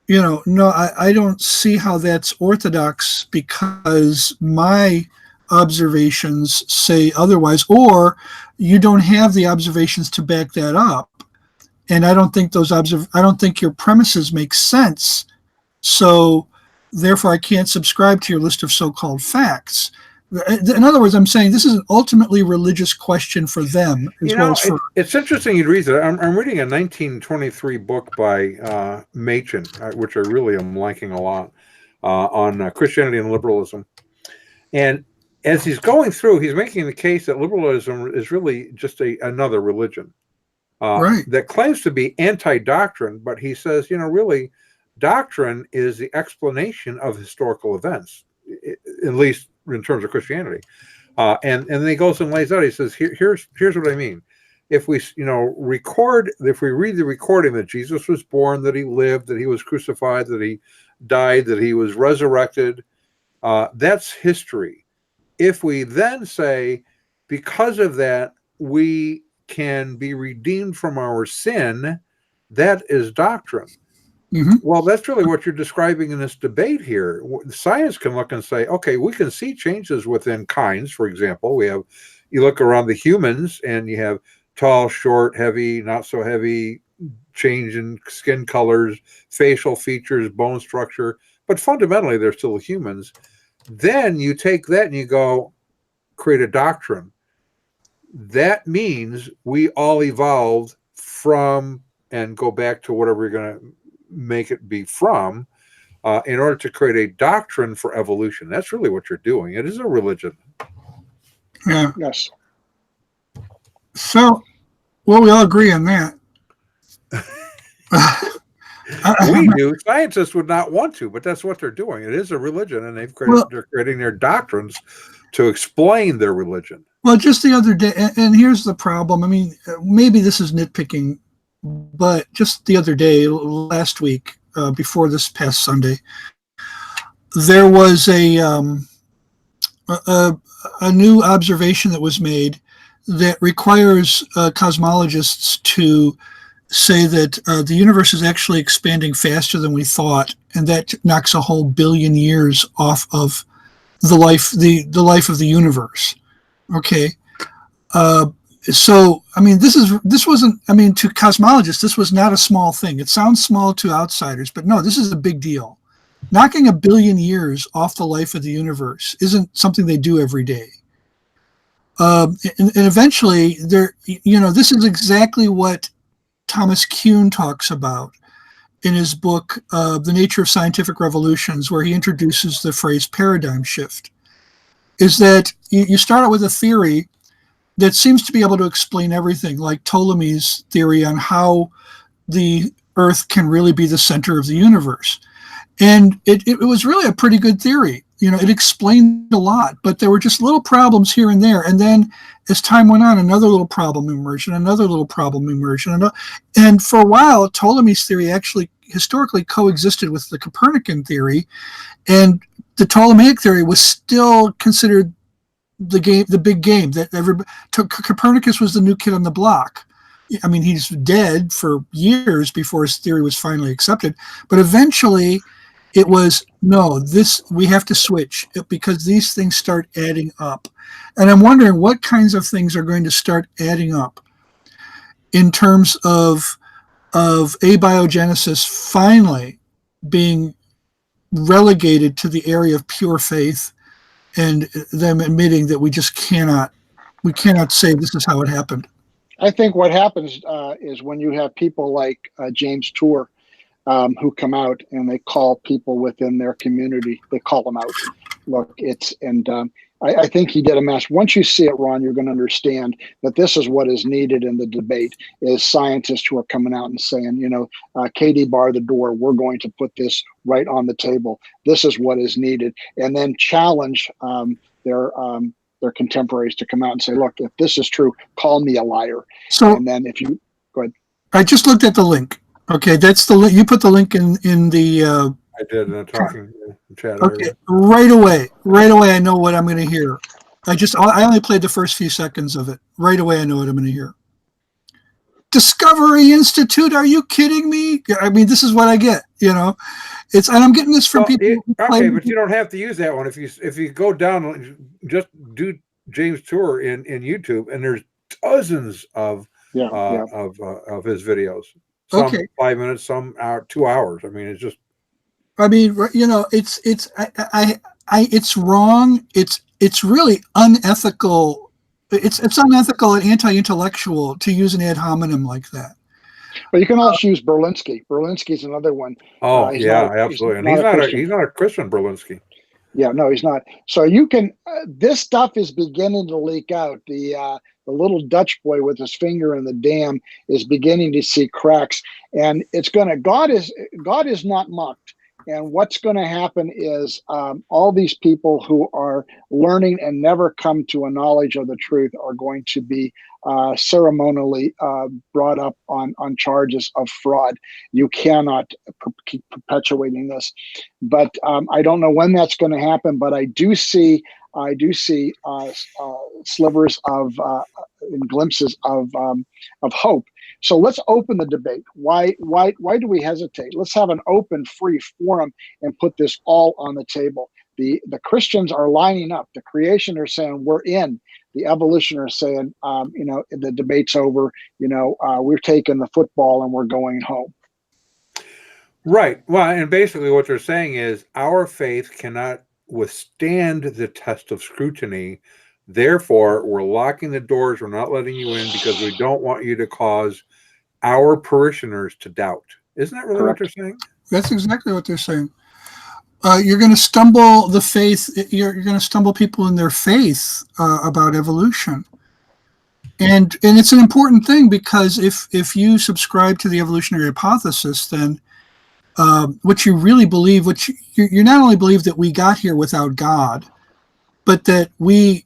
you know, no, I don't see how that's orthodox because my observations say otherwise, or you don't have the observations to back that up, and I don't think I don't think your premises make sense, so therefore I can't subscribe to your list of so-called facts. In other words, I'm saying this is an ultimately religious question for them as well as for. It's interesting you read that. I'm reading a 1923 book by Machen, which I really am liking a lot, on Christianity and liberalism. And as he's going through, he's making the case that liberalism is really just another religion Right. that claims to be anti-doctrine, but he says, really, doctrine is the explanation of historical events, at least in terms of Christianity. And then he goes and lays out, he says, here's what I mean. If we, if we read the recording that Jesus was born, that he lived, that he was crucified, that he died, that he was resurrected, that's history. If we then say, because of that, we can be redeemed from our sin, that is doctrine. Mm-hmm. Well, that's really what you're describing in this debate here. Science can look and say, okay, we can see changes within kinds. For example, you look around the humans and you have tall, short, heavy, not so heavy, change in skin colors, facial features, bone structure, but fundamentally they're still humans. Then you take that and you go create a doctrine. That means we all evolved from, and go back to whatever you're going to make it be from, in order to create a doctrine for evolution. That's really what you're doing. It is a religion. Yeah. Yes. So, well, we all agree on that. We do. Scientists would not want to, but that's what they're doing. It is a religion, and they're creating their doctrines to explain their religion. Well, just the other day, and here's the problem. I mean, maybe this is nitpicking, but just the other day, last week, before this past Sunday, there was a new observation that was made that requires cosmologists to say that the universe is actually expanding faster than we thought, and that knocks a whole billion years off of the life of the universe. Okay. So, I mean, this wasn't, I mean, to cosmologists, this was not a small thing. It sounds small to outsiders, but no, this is a big deal. Knocking a billion years off the life of the universe isn't something they do every day. And eventually, this is exactly what Thomas Kuhn talks about in his book, The Nature of Scientific Revolutions, where he introduces the phrase paradigm shift, is that you start out with a theory that seems to be able to explain everything, like Ptolemy's theory on how the Earth can really be the center of the universe. And it was really a pretty good theory. It explained a lot, but there were just little problems here and there. And then as time went on, another little problem emerged, and another little problem emerged. And for a while, Ptolemy's theory actually historically coexisted with the Copernican theory. And the Ptolemaic theory was still considered the big game that everybody took. Copernicus was the new kid on the block. I mean, he's dead for years before his theory was finally accepted. But eventually it was, no, we have to switch because these things start adding up. And I'm wondering what kinds of things are going to start adding up in terms of abiogenesis finally being relegated to the area of pure faith, and them admitting that we cannot say this is how it happened. I think what happens is when you have people like James Tour, who come out and they call people within their community, they call them out. Look, I think he did a master. Once you see it, Ron, you're going to understand that this is what is needed in the debate: is scientists who are coming out and saying, Katie, bar the door. We're going to put this right on the table. This is what is needed, and then challenge their contemporaries to come out and say, look, if this is true, call me a liar. So, and then if you go ahead. I just looked at the link. Okay, that's the link. You put the link in the. I did in the talking chat. Okay, right away, I know what I'm going to hear. I only played the first few seconds of it. Right away, I know what I'm going to hear. Discovery Institute? Are you kidding me? I mean, this is what I get. And I'm getting this from people. Okay, but you don't have to use that one. If you go down, just do James Tour in YouTube, and there's dozens of his videos. Some 5 minutes, some 2 hours. I mean, it's just. I mean, it's wrong. It's really unethical. It's unethical and anti-intellectual to use an ad hominem like that. But you can also use Berlinski. Berlinski's another one. Oh, absolutely. And he's not a Christian, Berlinski. Yeah, no, he's not. So you can. This stuff is beginning to leak out. The little Dutch boy with his finger in the dam is beginning to see cracks, and it's going to. God is not mocked. And what's going to happen is all these people who are learning and never come to a knowledge of the truth are going to be ceremonially brought up on charges of fraud. You cannot keep perpetuating this. But I don't know when that's going to happen, but I do see slivers of and glimpses of hope. So let's open the debate. Why do we hesitate? Let's have an open, free forum and put this all on the table. The Christians are lining up. The creationists are saying we're in. The evolutionists are saying, the debate's over. We're taking the football and we're going home. Right. Well, and basically what they're saying is our faith cannot withstand the test of scrutiny. Therefore, we're locking the doors. We're not letting you in because we don't want you to cause our parishioners to doubt. Isn't that really Correct. What they're saying? That's exactly what they're saying. You're going to stumble the faith. You're going to stumble people in their faith about evolution. And it's an important thing because if you subscribe to the evolutionary hypothesis, then what you really believe, you not only believe that we got here without God, but that we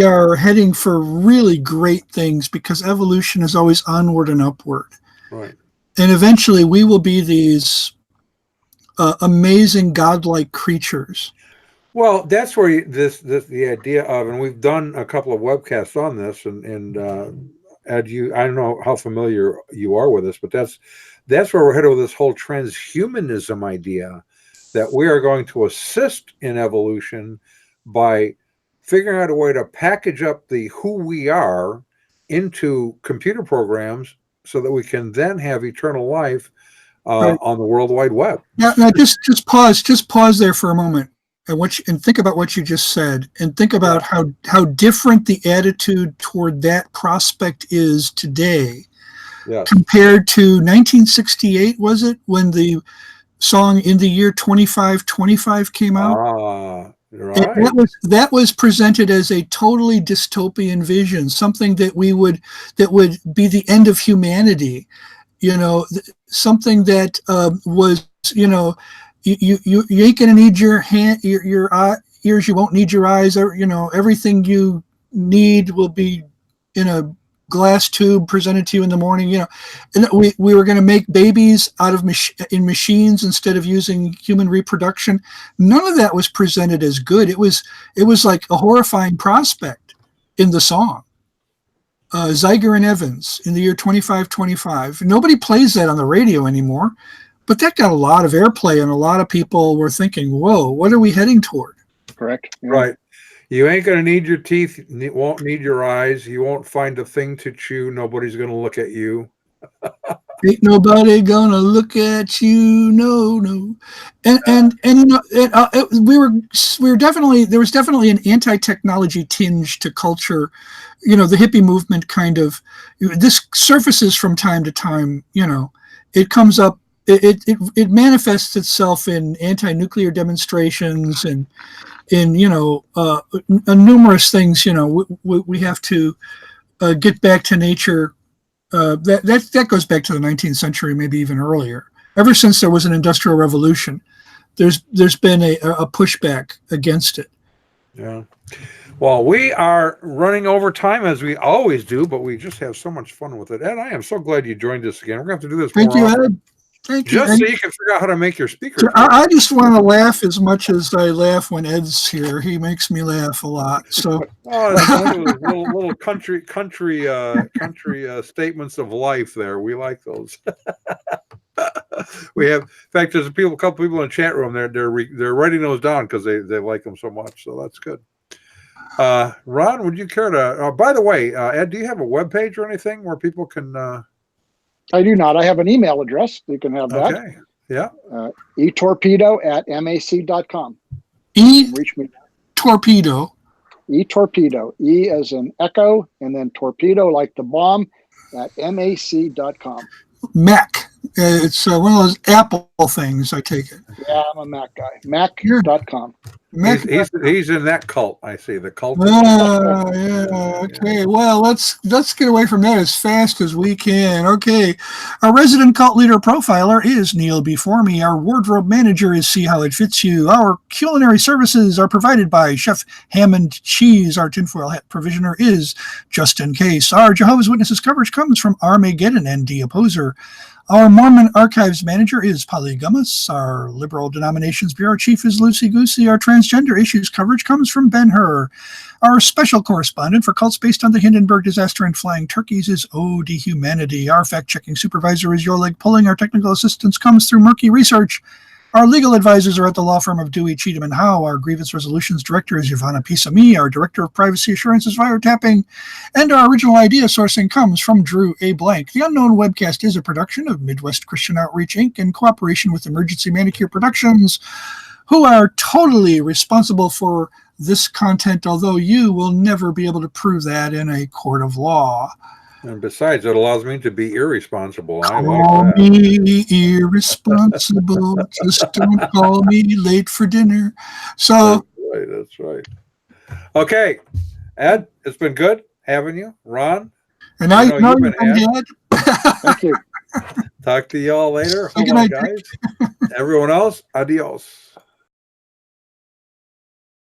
are heading for really great things because evolution is always onward and upward. Right. And eventually we will be these amazing godlike creatures. Well, that's where the idea of, and we've done a couple of webcasts on this, and Ed, I don't know how familiar you are with this, but that's where we're headed with this whole transhumanism idea, that we are going to assist in evolution by figuring out a way to package up the who we are into computer programs so that we can then have eternal life right. on the World Wide Web. Now just pause there for a moment and think about what you just said, and think about how different the attitude toward that prospect is today compared to 1968, was it, when the song In the Year 2525 came out? Right. That was presented as a totally dystopian vision, something that would be the end of humanity. Something that was, you ain't gonna need your ears, you won't need your eyes, or everything you need will be in a glass tube presented to you in the morning. And we were going to make babies out of in machines instead of using human reproduction. None of that was presented as good. It was like a horrifying prospect in the song. Zeiger and Evans, In the Year 2525. Nobody plays that on the radio anymore, but that got a lot of airplay, and a lot of people were thinking, whoa, what are we heading toward? Correct. Yeah. Right. You ain't going to need your teeth. You won't need your eyes. You won't find a thing to chew. Nobody's going to look at you. Ain't nobody going to look at you. No. And there was definitely an anti-technology tinge to culture. The hippie movement this surfaces from time to time. It comes up it manifests itself in anti-nuclear demonstrations and in numerous things. We have to get back to nature. That goes back to the 19th century, maybe even earlier. Ever since there was an industrial revolution, there's been a pushback against it. Yeah. Well, we are running over time as we always do, but we just have so much fun with it. Ed, I am so glad you joined us again. We're going to have to do this Thank more you, often. Ed. Thank you. Just so you can figure out how to make your speakers. I just want to laugh as much as I laugh when Ed's here. He makes me laugh a lot. So it's one of those little country statements of life there. We like those. We have, in fact, there's a couple people in the chat room. They're writing those down because they like them so much. So that's good. Ron, would you care to? By the way, Ed, do you have a web page or anything where people can? I do not. I have an email address. You can have that. Okay. Yeah. etorpedo@mac.com. Reach me. Torpedo. eTorpedo. E as in echo, and then torpedo like the bomb at mac.com. Mac. It's one of those Apple things, I take it. Yeah, I'm a Mac guy. Mac.com. He's in that cult. I see the cult. Yeah. Okay. Yeah. Well, let's get away from that as fast as we can. Okay. Our resident cult leader profiler is Neil before me. Our wardrobe manager is See How It Fits You. Our culinary services are provided by Chef Hammond Cheese. Our tinfoil hat provisioner is Just In Case. Our Jehovah's Witnesses coverage comes from Armageddon and The Opposer. Our Mormon Archives Manager is Polly Gummas. Our Liberal Denominations Bureau Chief is Lucy Goosey. Our Transgender Issues coverage comes from Ben Hur. Our Special Correspondent for cults based on the Hindenburg disaster and flying turkeys is O.D. Humanity. Our Fact-Checking Supervisor is Your Leg Pulling. Our Technical Assistance comes through Murky Research. Our legal advisors are at the law firm of Dewey, Cheatham & Howe. Our Grievance Resolutions Director is Giovanna Pisami. Our Director of Privacy Assurance is Wiretapping. And our original idea sourcing comes from Drew A. Blank. The Unknown Webcast is a production of Midwest Christian Outreach, Inc. in cooperation with Emergency Manicure Productions, who are totally responsible for this content, although you will never be able to prove that in a court of law. And besides, it allows me to be irresponsible. I Call like that. me irresponsible. Just don't call me late for dinner. So That's right. Okay, Ed, it's been good having you. Ron, and now you know you've been dead. Thank you. Talk to y'all later. Good Hold on, night. guys. Everyone else, adios.